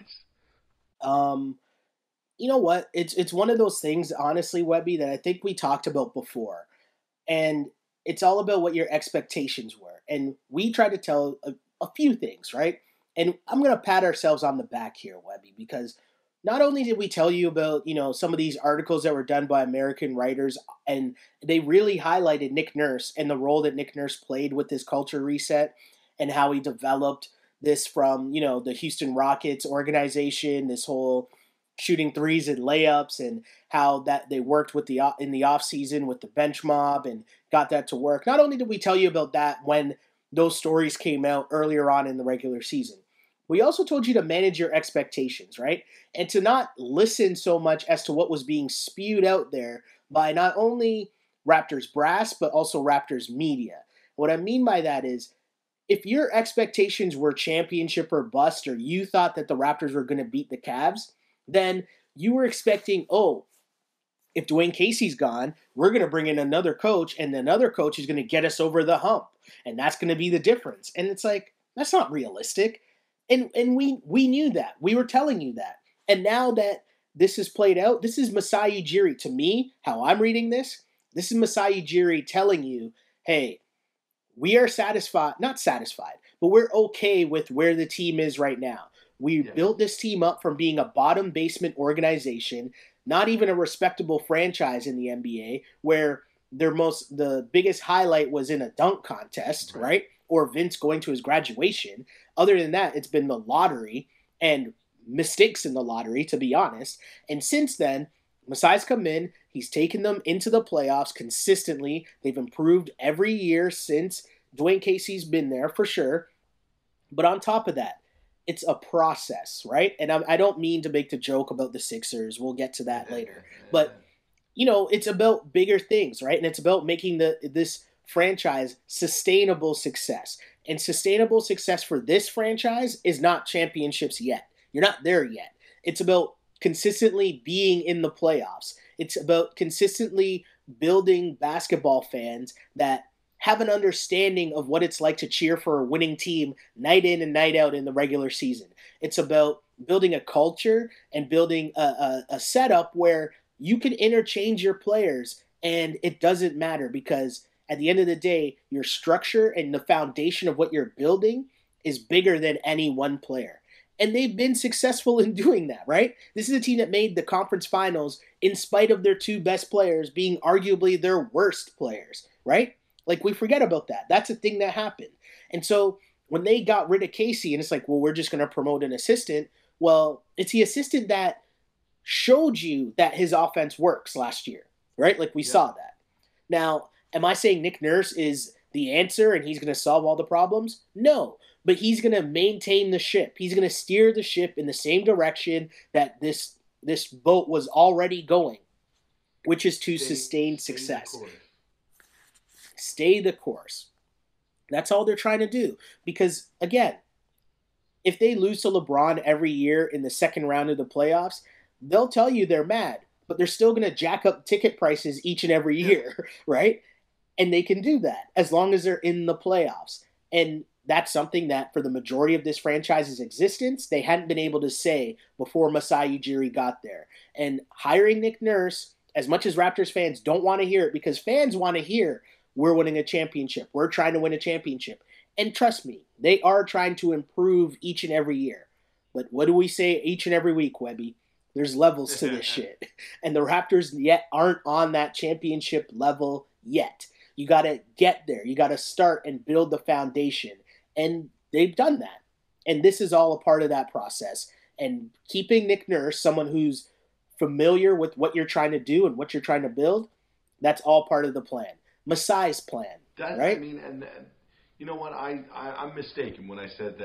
You know what? It's one of those things, honestly, Webby, that I think we talked about before. And it's all about what your expectations were. And we tried to tell a few things, right? And I'm going to pat ourselves on the back here, Webby, because not only did we tell you about, some of these articles that were done by American writers, and they really highlighted Nick Nurse and the role that Nick Nurse played with this culture reset and how he developed this from, the Houston Rockets organization, this whole shooting threes and layups, and how that they worked with in the offseason with the bench mob and got that to work. Not only did we tell you about that when those stories came out earlier on in the regular season, we also told you to manage your expectations, right? And to not listen so much as to what was being spewed out there by not only Raptors brass, but also Raptors media. What I mean by that is, if your expectations were championship or bust, or you thought that the Raptors were going to beat the Cavs, then you were expecting, if Dwayne Casey's gone, we're going to bring in another coach, and another coach is going to get us over the hump, and that's going to be the difference. And it's like, that's not realistic. And we knew that. We were telling you that. And now that this is played out, this is Masai Ujiri. To me, how I'm reading this is Masai Ujiri telling you, hey, we are not satisfied, but we're okay with where the team is right now. We built this team up from being a bottom basement organization, not even a respectable franchise in the NBA, where the biggest highlight was in a dunk contest, right? Or Vince going to his graduation. Other than that, it's been the lottery and mistakes in the lottery, to be honest. And since then, Masai's come in. He's taken them into the playoffs consistently. They've improved every year since Dwayne Casey's been there, for sure. But on top of that, it's a process, right? And I don't mean to make the joke about the Sixers. We'll get to that later. But, it's about bigger things, right? And it's about making this franchise sustainable success. And sustainable success for this franchise is not championships yet. You're not there yet. It's about consistently being in the playoffs. It's about consistently building basketball fans that have an understanding of what it's like to cheer for a winning team night in and night out in the regular season. It's about building a culture and building a setup where you can interchange your players and it doesn't matter, because at the end of the day, your structure and the foundation of what you're building is bigger than any one player. And they've been successful in doing that, right? This is a team that made the conference finals in spite of their two best players being arguably their worst players, right? Like, we forget about that. That's a thing that happened. And so when they got rid of Casey, and it's like, well, we're just going to promote an assistant. Well, it's the assistant that showed you that his offense works last year, right? Like, we saw that. Now, am I saying Nick Nurse is the answer and he's going to solve all the problems? No, but he's going to maintain the ship. He's going to steer the ship in the same direction that this boat was already going. which is to sustain success. The course. Stay the course. That's all they're trying to do. Because, again, if they lose to LeBron every year in the second round of the playoffs, they'll tell you they're mad, but they're still going to jack up ticket prices each and every year, right? And they can do that as long as they're in the playoffs. And that's something that for the majority of this franchise's existence, they hadn't been able to say before Masai Ujiri got there. And hiring Nick Nurse, as much as Raptors fans don't want to hear it, because fans want to hear we're winning a championship, we're trying to win a championship. And trust me, they are trying to improve each and every year. But what do we say each and every week, Webby? There's levels to this shit. And the Raptors yet aren't on that championship level yet. You got to get there. You got to start and build the foundation. And they've done that. And this is all a part of that process. And keeping Nick Nurse, someone who's familiar with what you're trying to do and what you're trying to build, that's all part of the plan. Masai's plan, right? I mean, and you know what? I'm mistaken when I said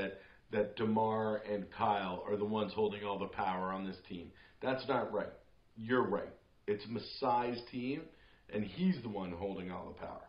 that DeMar and Kyle are the ones holding all the power on this team. That's not right. You're right. It's Masai's team, and he's the one holding all the power.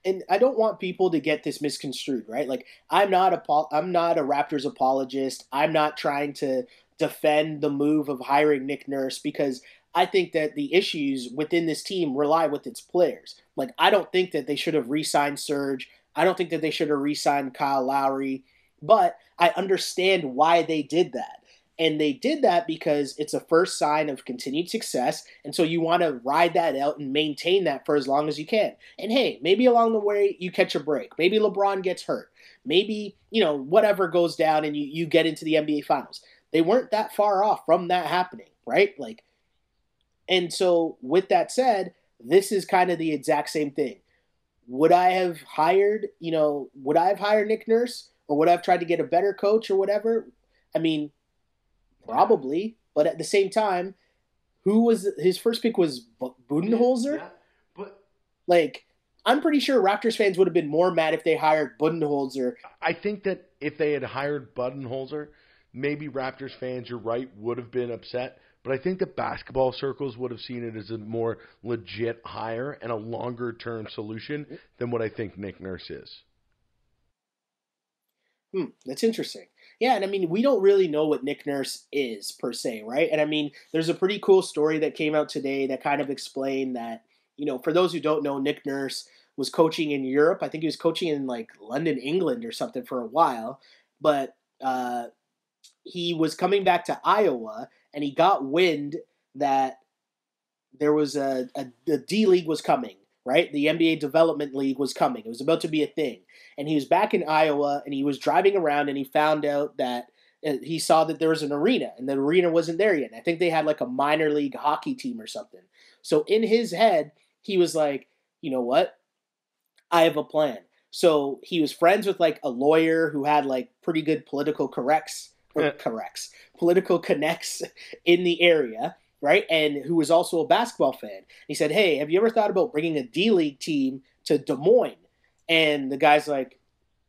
And I don't want people to get this misconstrued, right? Like, I'm not a Raptors apologist. I'm not trying to defend the move of hiring Nick Nurse, because I think that the issues within this team rely with its players. Like, I don't think that they should have re-signed Serge. I don't think that they should have re-signed Kyle Lowry. But I understand why they did that. And they did that because it's a first sign of continued success. And so you want to ride that out and maintain that for as long as you can. And hey, maybe along the way you catch a break. Maybe LeBron gets hurt. Maybe, whatever goes down and you get into the NBA Finals. They weren't that far off from that happening, right? And so with that said, this is kind of the exact same thing. Would I have hired Nick Nurse, or would I have tried to get a better coach or whatever? I mean, probably, but at the same time, who was his first pick was Budenholzer? Yeah, but I'm pretty sure Raptors fans would have been more mad if they hired Budenholzer. I think that if they had hired Budenholzer, maybe Raptors fans, you're right, would have been upset. But I think the basketball circles would have seen it as a more legit hire and a longer-term solution than what I think Nick Nurse is. That's interesting. Yeah, and I mean, we don't really know what Nick Nurse is, per se, right? And I mean, there's a pretty cool story that came out today that kind of explained that, for those who don't know, Nick Nurse was coaching in Europe. I think he was coaching in, London, England or something for a while. But he was coming back to Iowa, and he got wind that there was the D-League was coming, right? The NBA Development League was coming. It was about to be a thing. And he was back in Iowa, and he was driving around, and he found out that he saw that there was an arena, and the arena wasn't there yet. And I think they had a minor league hockey team or something. So in his head, he was like, you know what? I have a plan. So he was friends with a lawyer who had pretty good political political connects in the area, right? And who was also a basketball fan. He said, hey, have you ever thought about bringing a D-League team to Des Moines? And the guy's like,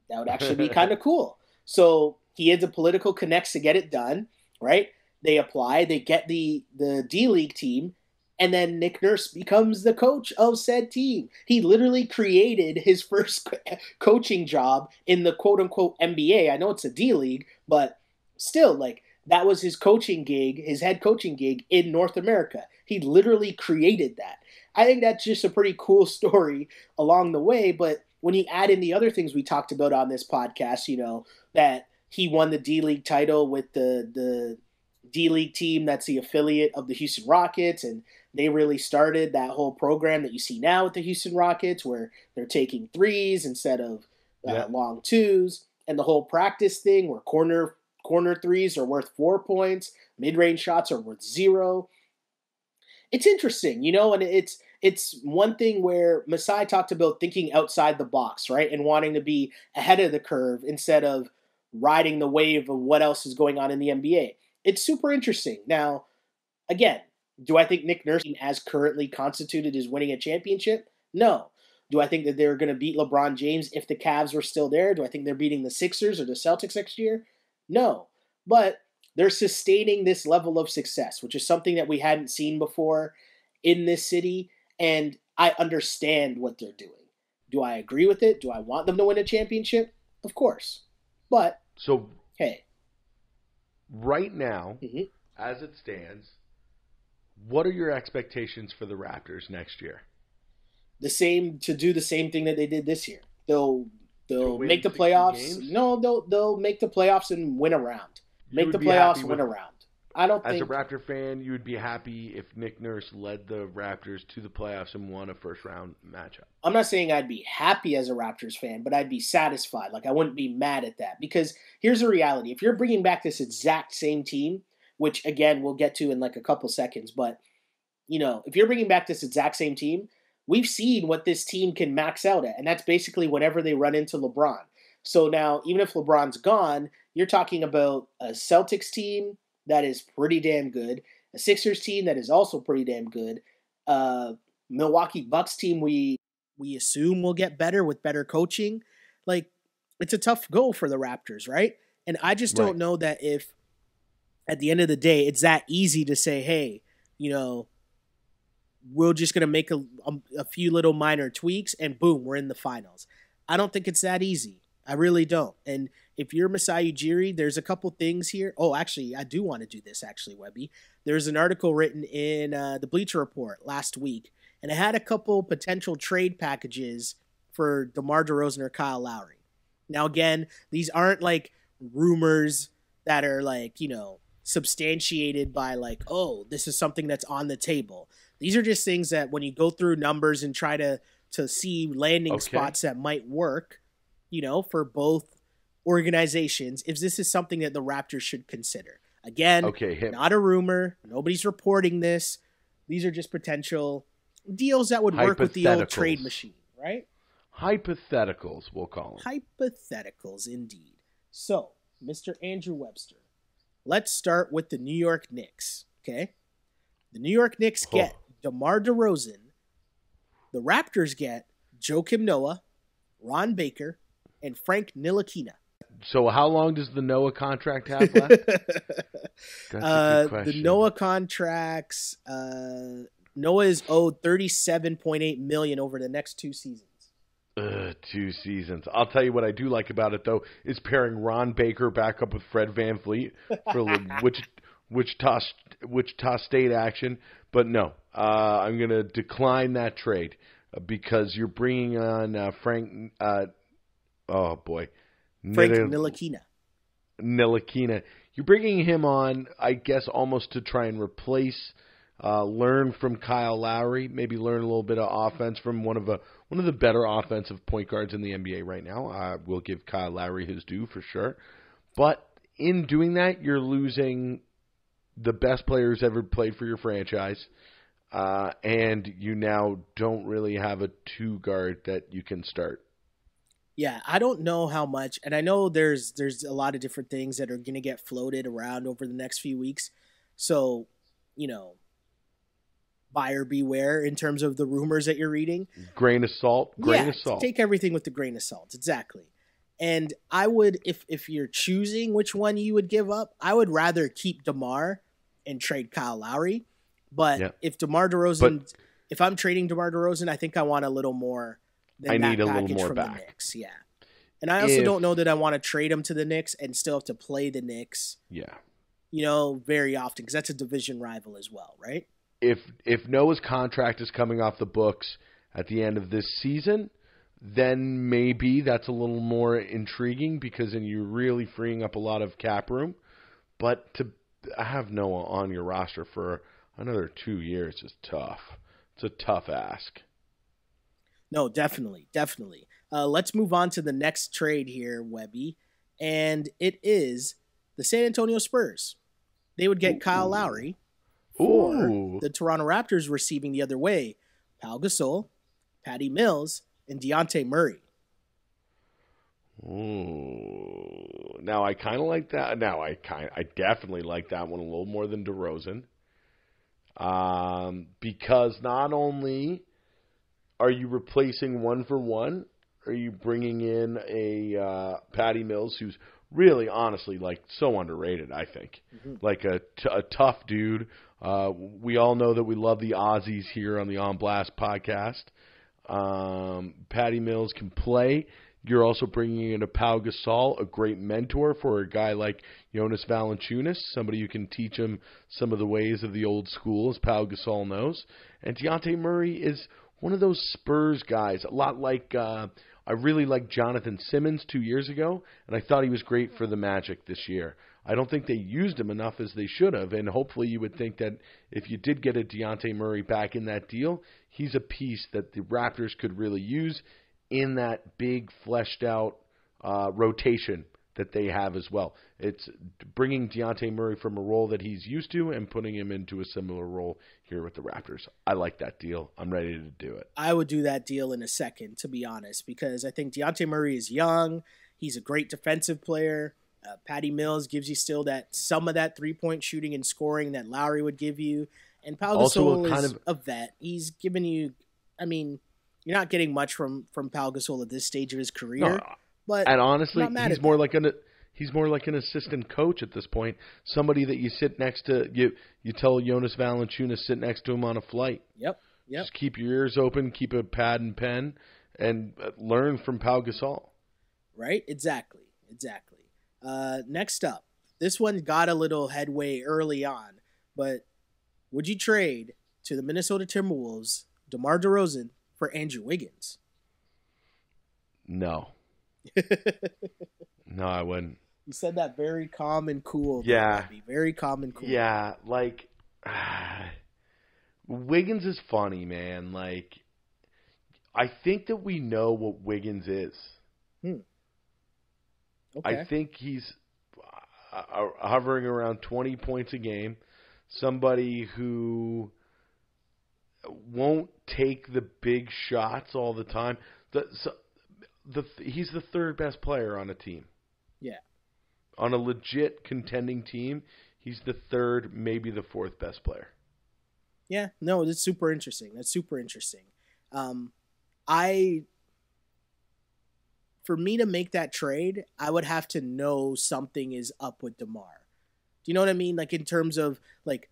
that would actually be kind of cool. So he had the political connects to get it done, right? They apply, they get the D-League team, and then Nick Nurse becomes the coach of said team. He literally created his first coaching job in the quote-unquote NBA. I know it's a D-League, but still, that was his coaching gig, his head coaching gig in North America. He literally created that. I think that's just a pretty cool story along the way, but when you add in the other things we talked about on this podcast, that he won the D-League title with the D-League team that's the affiliate of the Houston Rockets, and they really started that whole program that you see now with the Houston Rockets, where they're taking threes instead of long twos, and the whole practice thing where corner threes are worth 4 points, mid-range shots are worth 0. It's interesting, and it's one thing where Masai talked about thinking outside the box, right, and wanting to be ahead of the curve instead of riding the wave of what else is going on in the NBA. It's super interesting. Now, again, do I think Nick Nurse, as currently constituted, is winning a championship? No. Do I think that they're going to beat LeBron James if the Cavs were still there? Do I think they're beating the Sixers or the Celtics next year? No. But they're sustaining this level of success, which is something that we hadn't seen before in this city. And I understand what they're doing. Do I agree with it? Do I want them to win a championship? Of course. But, So hey. right now, as it stands, what are your expectations for the Raptors next year? To do the same thing that they did this year. They'll make the 60 playoffs. games? No, they'll make the playoffs and win a round. Make the playoffs and win a round. I don't think. As a Raptor fan, you would be happy if Nick Nurse led the Raptors to the playoffs and won a first-round matchup. I'm not saying I'd be happy as a Raptors fan, but I'd be satisfied. Like, I wouldn't be mad at that. Because here's the reality. If you're bringing back this exact same team, which, again, we'll get to in like a couple seconds, but, if you're bringing back this exact same team, we've seen what this team can max out at, and that's basically whenever they run into LeBron. So now, even if LeBron's gone, you're talking about a Celtics team that is pretty damn good, a Sixers team that is also pretty damn good, Milwaukee Bucks team we assume will get better with better coaching. Like, it's a tough go for the Raptors, right? And I just don't know that if, at the end of the day, it's that easy to say, hey, we're just going to make a few little minor tweaks and boom, we're in the finals. I don't think it's that easy. I really don't. And if you're Masai Ujiri, there's a couple things here. Oh, actually, I do want to do this, actually, Webby. There's an article written in the Bleacher Report last week, and it had a couple potential trade packages for DeMar DeRozan or Kyle Lowry. Now, again, these aren't like rumors that are like, substantiated by like, oh, this is something that's on the table. These are just things that when you go through numbers and try to see landing spots that might work, for both organizations, if this is something that the Raptors should consider. Again, not a rumor. Nobody's reporting this. These are just potential deals that would work with the old trade machine, right? Hypotheticals, we'll call them. Hypotheticals, indeed. So, Mr. Andrew Webster, let's start with the New York Knicks, okay? The New York Knicks get DeMar DeRozan. The Raptors get Joakim Noah, Ron Baker, and Frank Ntilikina. So how long does the Noah contract have left? That's a good question. The Noah contracts, Noah is owed $37.8 million over the next 2 seasons. 2 seasons. I'll tell you what I do like about it, though, is pairing Ron Baker back up with Fred VanVleet for Wichita State action. But no, I'm going to decline that trade because you're bringing on Frank. Frank Ntilikina. You're bringing him on, I guess, almost to try and replace, learn from Kyle Lowry, maybe learn a little bit of offense from one of the better offensive point guards in the NBA right now. I will give Kyle Lowry his due for sure. But in doing that, you're losing the best players ever played for your franchise, and you now don't really have a 2 guard that you can start. Yeah, I don't know how much, and I know there's a lot of different things that are going to get floated around over the next few weeks. So, buyer beware in terms of the rumors that you're reading. Grain of salt. Grain of salt. Take everything with the grain of salt. Exactly. And I would, if you're choosing which one you would give up, I would rather keep DeMar and trade Kyle Lowry. But if DeMar DeRozan, if I'm trading DeMar DeRozan, I think I want a little more than that package from the Knicks. Yeah. And I also don't know that I want to trade him to the Knicks and still have to play the Knicks. Yeah. Very often because that's a division rival as well, right? If Noah's contract is coming off the books at the end of this season, then maybe that's a little more intriguing because then you're really freeing up a lot of cap room. But to have Noah on your roster for another 2 years is tough. It's a tough ask. No, definitely. Let's move on to the next trade here, Webby. And it is the San Antonio Spurs. They would get Kyle Lowry for the Toronto Raptors receiving the other way Pau Gasol, Patty Mills, and Dejounte Murray. Ooh. Now I kind of like that. Now I definitely like that one a little more than DeRozan. Because not only are you replacing one for one, are you bringing in a Patty Mills who's really, honestly, like so underrated, I think. Like a tough dude. We all know that we love the Aussies here on the On Blast podcast. Patty Mills can play. You're also bringing in a Pau Gasol, a great mentor for a guy like Jonas Valanciunas, somebody who can teach him some of the ways of the old school, as Pau Gasol knows. And Dejounte Murray is one of those Spurs guys, a lot like I really liked Jonathan Simmons 2 years ago, and I thought he was great for the Magic this year. I don't think they used him enough as they should have, and hopefully you would think that if you did get a Dejounte Murray back in that deal, he's a piece that the Raptors could really use in that big fleshed out rotation that they have as well. It's bringing Dejounte Murray from a role that he's used to and putting him into a similar role here with the Raptors. I like that deal. I'm ready to do it. I would do that deal in a second, to be honest, because I think Dejounte Murray is young. He's a great defensive player. Patty Mills gives you still some of that 3-point shooting and scoring that Lowry would give you. And Pau Gasol is a vet. He's giving you, I mean, you're not getting much from Pau Gasol at this stage of his career. But and honestly, he's more like an assistant coach at this point. Somebody that you sit next to. You tell Jonas Valanciunas sit next to him on a flight. Yep. Just keep your ears open, keep a pad and pen, and learn from Pau Gasol. Right? Exactly. Next up, this one got a little headway early on, but would you trade to the Minnesota Timberwolves DeMar DeRozan for Andrew Wiggins? No. No, I wouldn't. You said that very calm and cool. Yeah. Very calm and cool. Yeah, like, Wiggins is funny, man. Like, I think that we know what Wiggins is. Okay. I think he's hovering around 20 points a game. Somebody who won't take the big shots all the time. He's the third best player on a team. Yeah. On a legit contending team, he's the third, maybe the fourth best player. Yeah, no, that's super interesting. For me to make that trade, I would have to know something is up with DeMar. Do you know what I mean? Like in terms of like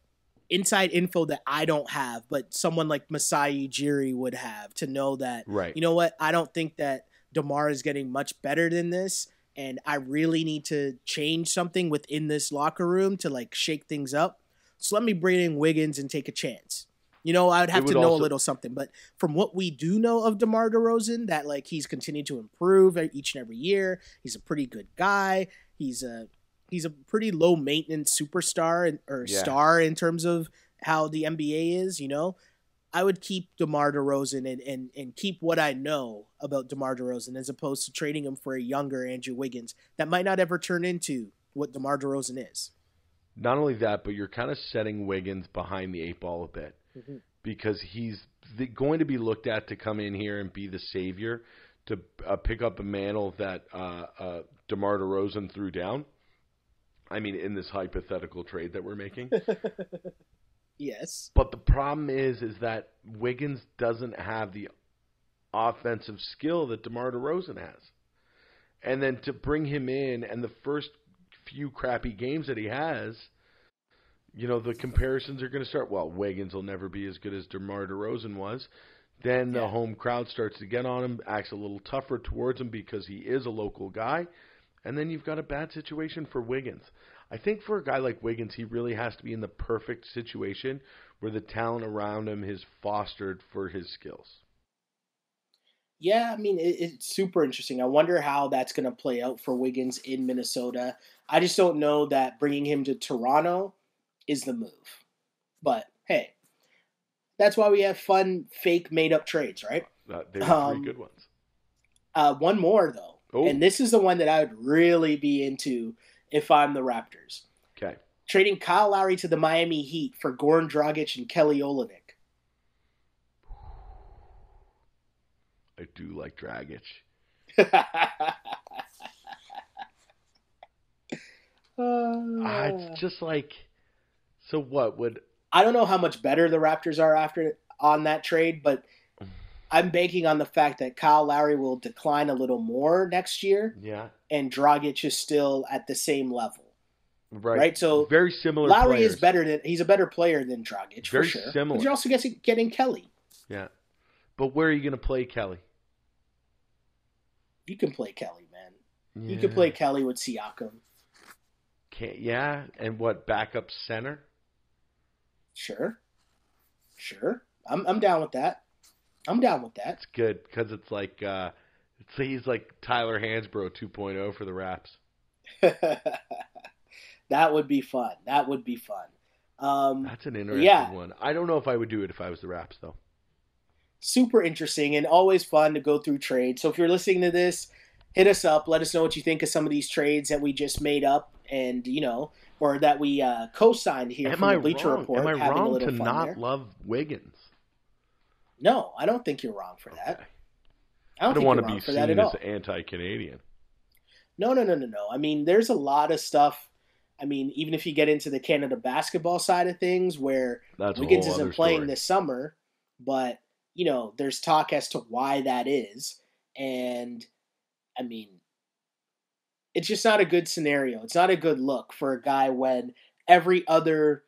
inside info that I don't have, but someone like Masai Ujiri would have to know that, right. You know what? I don't think that DeMar is getting much better than this, and I really need to change something within this locker room to like shake things up. So let me bring in Wiggins and take a chance. You know, I would have to know a little something. But from what we do know of DeMar DeRozan, that like he's continued to improve each and every year. He's a pretty good guy. He's a pretty low maintenance superstar star in terms of how the NBA is, you know. I would keep DeMar DeRozan and keep what I know about DeMar DeRozan as opposed to trading him for a younger Andrew Wiggins that might not ever turn into what DeMar DeRozan is. Not only that, but you're kind of setting Wiggins behind the 8 ball a bit because he's going to be looked at to come in here and be the savior to pick up a mantle that DeMar DeRozan threw down. I mean, in this hypothetical trade that we're making. Yes. But the problem is that Wiggins doesn't have the offensive skill that DeMar DeRozan has. And then to bring him in and the first few crappy games that he has, you know, the comparisons are going to start. Well, Wiggins will never be as good as DeMar DeRozan was. Then the home crowd starts to get on him, acts a little tougher towards him because he is a local guy. And then you've got a bad situation for Wiggins. I think for a guy like Wiggins, he really has to be in the perfect situation where the talent around him is fostered for his skills. Yeah, I mean, it's super interesting. I wonder how that's going to play out for Wiggins in Minnesota. I just don't know that bringing him to Toronto is the move. But, hey, that's why we have fun, fake, made-up trades, right? They were 3 good ones. One more, though. Oh. And this is the one that I would really be into if I'm the Raptors. Okay. Trading Kyle Lowry to the Miami Heat for Goran Dragic and Kelly Olynyk. I do like Dragic. It's just like, so what would... I don't know how much better the Raptors are on that trade, but I'm banking on the fact that Kyle Lowry will decline a little more next year. Yeah. and Dragic is still at the same level. Right. So very similar. Lowry players. is better he's a better player than Dragic Very for sure. similar. But you're also getting Kelly. Yeah. But where are you going to play Kelly? You can play Kelly, man. Yeah. You can play Kelly with Siakam. Yeah, and what, backup center? Sure. I'm down with that. It's good because it's like he's like Tyler Hansbrough 2.0 for the Raps. That would be fun. That's an interesting one. I don't know if I would do it if I was the Raps, though. Super interesting and always fun to go through trades. So if you're listening to this, hit us up. Let us know what you think of some of these trades that we just made up and, or that we co-signed here from the Bleacher Report. Am I wrong to not love Wiggins? No, I don't think you're wrong for that. Okay. I don't want to be seen as anti-Canadian. No. I mean, there's a lot of stuff. I mean, even if you get into the Canada basketball side of things where Wiggins isn't playing this summer, but, there's talk as to why that is. And, I mean, it's just not a good scenario. It's not a good look for a guy when every other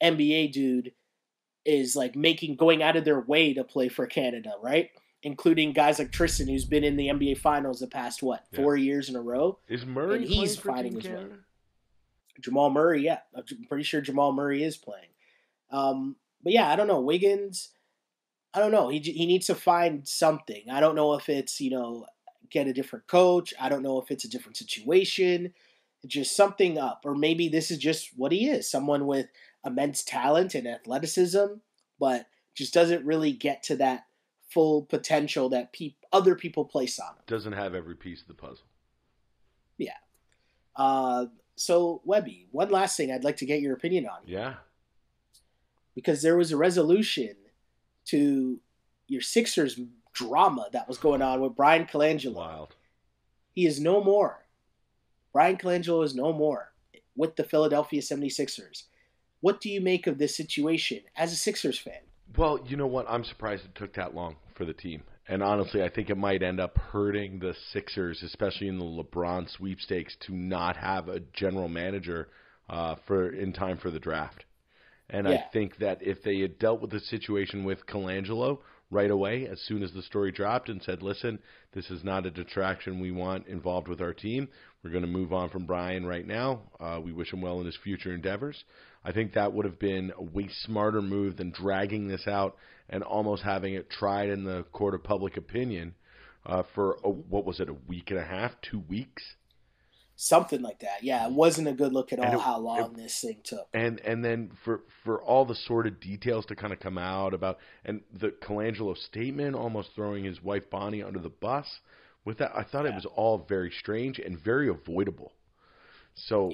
NBA dude is like going out of their way to play for Canada, right? Including guys like Tristan, who's been in the NBA Finals the past 4 years in a row. Is Murray? And he's fighting his way. Jamal Murray, yeah, I'm pretty sure Jamal Murray is playing. But yeah, I don't know. Wiggins, I don't know. He needs to find something. I don't know if it's get a different coach. I don't know if it's a different situation. Just something up, or maybe this is just what he is, someone with immense talent and athleticism, but just doesn't really get to that full potential that other people place on him. Doesn't have every piece of the puzzle. Yeah. So, Webby, one last thing I'd like to get your opinion on. Yeah. Because there was a resolution to your Sixers drama that was going on with Bryan Colangelo. Wild. He is no more. Bryan Colangelo is no more with the Philadelphia 76ers. What do you make of this situation as a Sixers fan? Well, you know what? I'm surprised it took that long for the team. And honestly, I think it might end up hurting the Sixers, especially in the LeBron sweepstakes, to not have a general manager in time for the draft. And I think that if they had dealt with the situation with Colangelo right away, as soon as the story dropped, and said, listen, this is not a detraction we want involved with our team. We're going to move on from Bryan right now. We wish him well in his future endeavors. I think that would have been a way smarter move than dragging this out and almost having it tried in the court of public opinion for, what was it, a week and a half, 2 weeks? Something like that. Yeah, it wasn't a good look at all how long this thing took. And then for all the sordid details to kind of come out about, and the Colangelo statement almost throwing his wife Bonnie under the bus, with that, I thought it was all very strange and very avoidable. So,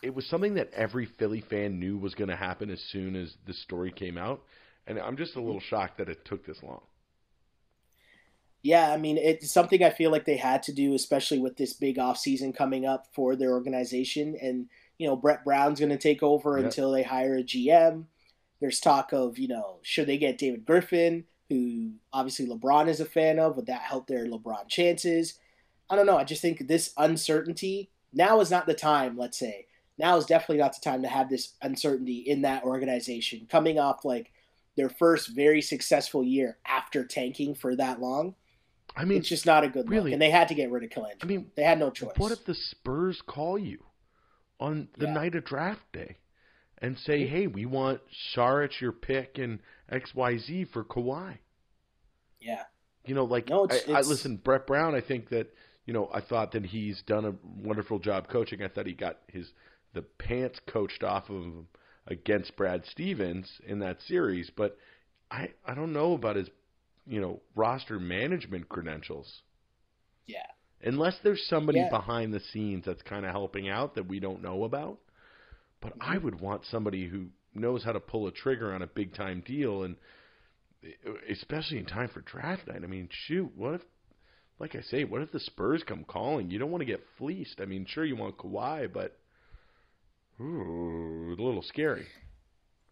it was something that every Philly fan knew was going to happen as soon as the story came out. And I'm just a little shocked that it took this long. Yeah, I mean, it's something I feel like they had to do, especially with this big offseason coming up for their organization. And, Brett Brown's going to take over until they hire a GM. There's talk of, should they get David Griffin, who obviously LeBron is a fan of? Would that help their LeBron chances? I don't know. I just think this uncertainty, now is not the time, let's say. Now is definitely not the time to have this uncertainty in that organization. Coming off like their first very successful year after tanking for that long. I mean, it's just not a good look. And they had to get rid of Colangelo. I mean, they had no choice. What if the Spurs call you on the night of draft day and say, hey, we want Saric, your pick, and XYZ for Kawhi? Yeah. Listen, Brett Brown, I think that, I thought that he's done a wonderful job coaching. I thought he got the pants coached off of him against Brad Stevens in that series, but I don't know about his roster management credentials. Yeah. Unless there's somebody behind the scenes that's kind of helping out that we don't know about. But I would want somebody who knows how to pull a trigger on a big time deal, and especially in time for draft night. I mean, shoot, what if the Spurs come calling? You don't want to get fleeced. I mean, sure, you want Kawhi, but a little scary.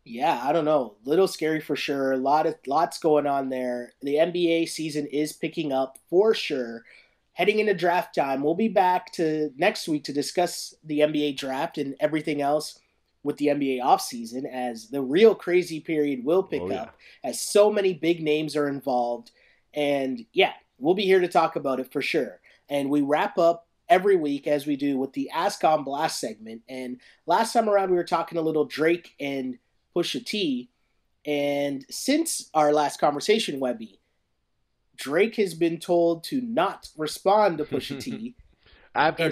Yeah, I don't know. Little scary for sure. Lots going on there. The NBA season is picking up for sure. heading into draft time. We'll be back to next week to discuss the NBA draft and everything else with the NBA offseason, as the real crazy period will pick up, as so many big names are involved. And yeah, we'll be here to talk about it for sure. And we wrap up every week, as we do, with the Ask on Blast segment. And last time around, we were talking a little Drake and Pusha T. And since our last conversation, Webby, Drake has been told to not respond to Pusha T. after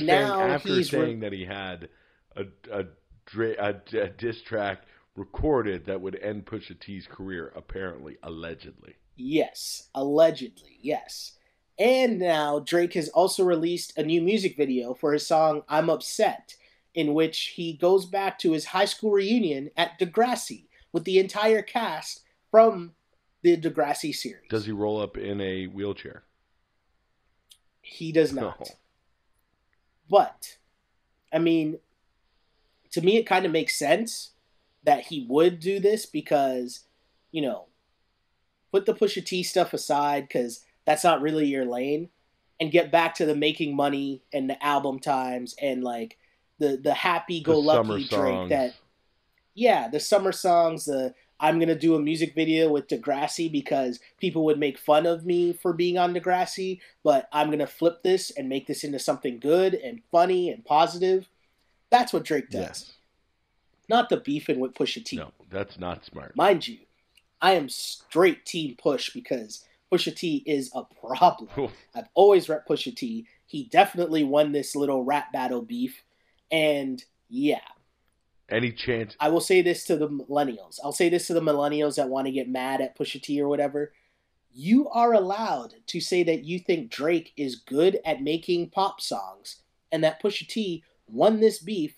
saying that he had a diss track recorded that would end Pusha T's career, apparently, allegedly. Yes, allegedly, yes. And now Drake has also released a new music video for his song I'm Upset, in which he goes back to his high school reunion at Degrassi with the entire cast from the Degrassi series. Does he roll up in a wheelchair? He does not. No. But, I mean, to me it kind of makes sense that he would do this because, you know, put the Pusha T stuff aside because that's not really your lane, and get back to the making money and the album times and like the happy-go-lucky Drake that, yeah, the summer songs, I'm going to do a music video with Degrassi because people would make fun of me for being on Degrassi, but I'm going to flip this and make this into something good and funny and positive. That's what Drake does. Yes. Not the beefing with Pusha T. No, that's not smart. Mind you, I am straight team Push because Pusha T is a problem. Oof. I've always repped Pusha T. He definitely won this little rap battle beef. And yeah. Any chance? I will say this to the millennials. I'll say this to the millennials that want to get mad at Pusha T or whatever. You are allowed to say that you think Drake is good at making pop songs and that Pusha T won this beef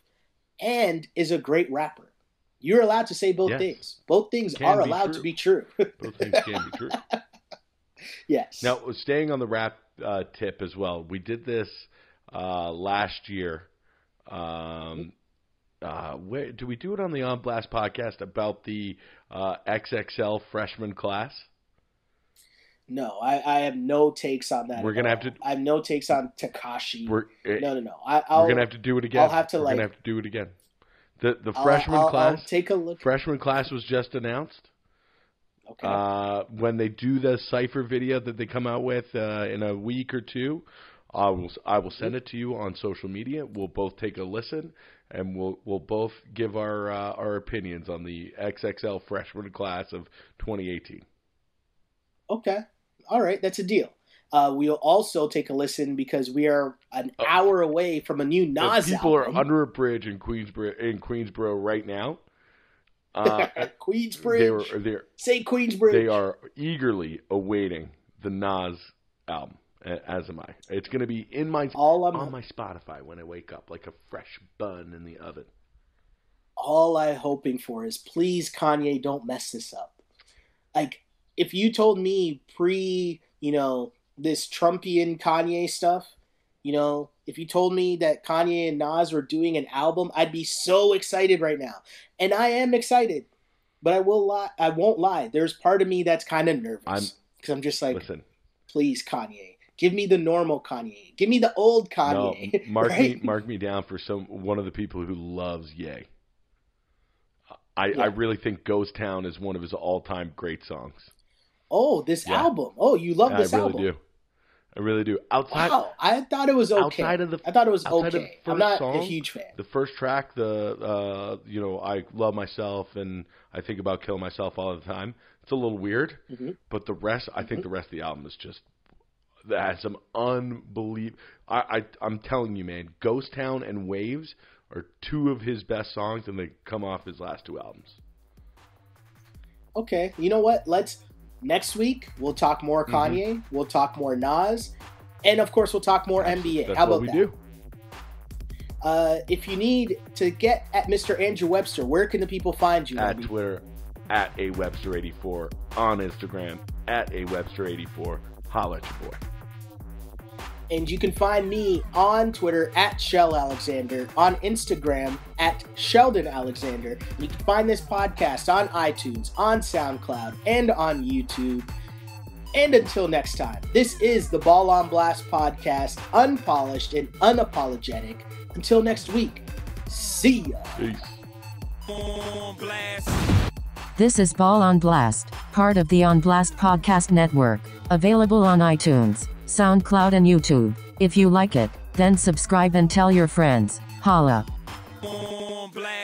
and is a great rapper. You're allowed to say both things. Both things are allowed to be true. Both things can be true. Yes. Now, staying on the rap tip as well, we did this last year. Where do we do it on the On Blast podcast about the XXL freshman class? No, I have no takes on that. We're gonna have to. I have no takes on Tekashi. No. We're gonna have to do it again. I'll have to We're gonna have to do it again. The freshman class. I'll take a look. Freshman class was just announced. Okay. When they do the Cypher video that they come out with in a week or two, I will send it to you on social media. We'll both take a listen, and we'll both give our opinions on the XXL freshman class of 2018. Okay. All right. That's a deal. We'll also take a listen because we are an hour away from a new Nas people album. are under a bridge in Queensboro right now. Queensbridge. Say Queensbridge. They are eagerly awaiting the Nas album, as am I. It's going to be on my Spotify when I wake up, like a fresh bun in the oven. All I'm hoping for is, please, Kanye, don't mess this up. Like, if you told me this Trumpian Kanye stuff, if you told me that Kanye and Nas were doing an album, I'd be so excited right now. And I am excited, but I won't lie. There's part of me that's kind of nervous because I'm just like, listen, please, Kanye, give me the normal Kanye. Give me the old Kanye. No, mark me down for one of the people who loves Ye. I really think Ghost Town is one of his all-time great songs. Oh, this album. Oh, you love this album. I really do. Wow, I thought it was okay. I thought it was okay. I'm not a huge fan. The first track, I love myself and I think about killing myself all the time. It's a little weird, but the rest, I think the rest of the album is just, that has some unbelievable. I'm telling you, man, Ghost Town and Waves are two of his best songs, and they come off his last two albums. Okay, you know what? Next week, we'll talk more Kanye, we'll talk more Nas, and of course, we'll talk more NBA. That's How about what we that? do. If you need to get at Mr. Andrew Webster, where can the people find you? At Twitter, at @awebster84, on Instagram, at @awebster84. Holla at your boy. And you can find me on Twitter at Shell Alexander, on Instagram at Sheldon Alexander. And you can find this podcast on iTunes, on SoundCloud, and on YouTube. And until next time, this is the Ball on Blast podcast, unpolished and unapologetic. Until next week, see ya. Peace. On blast. This is Ball on Blast, part of the On Blast Podcast Network, available on iTunes, SoundCloud, and YouTube. If you like it, then subscribe and tell your friends. Holla. On blast.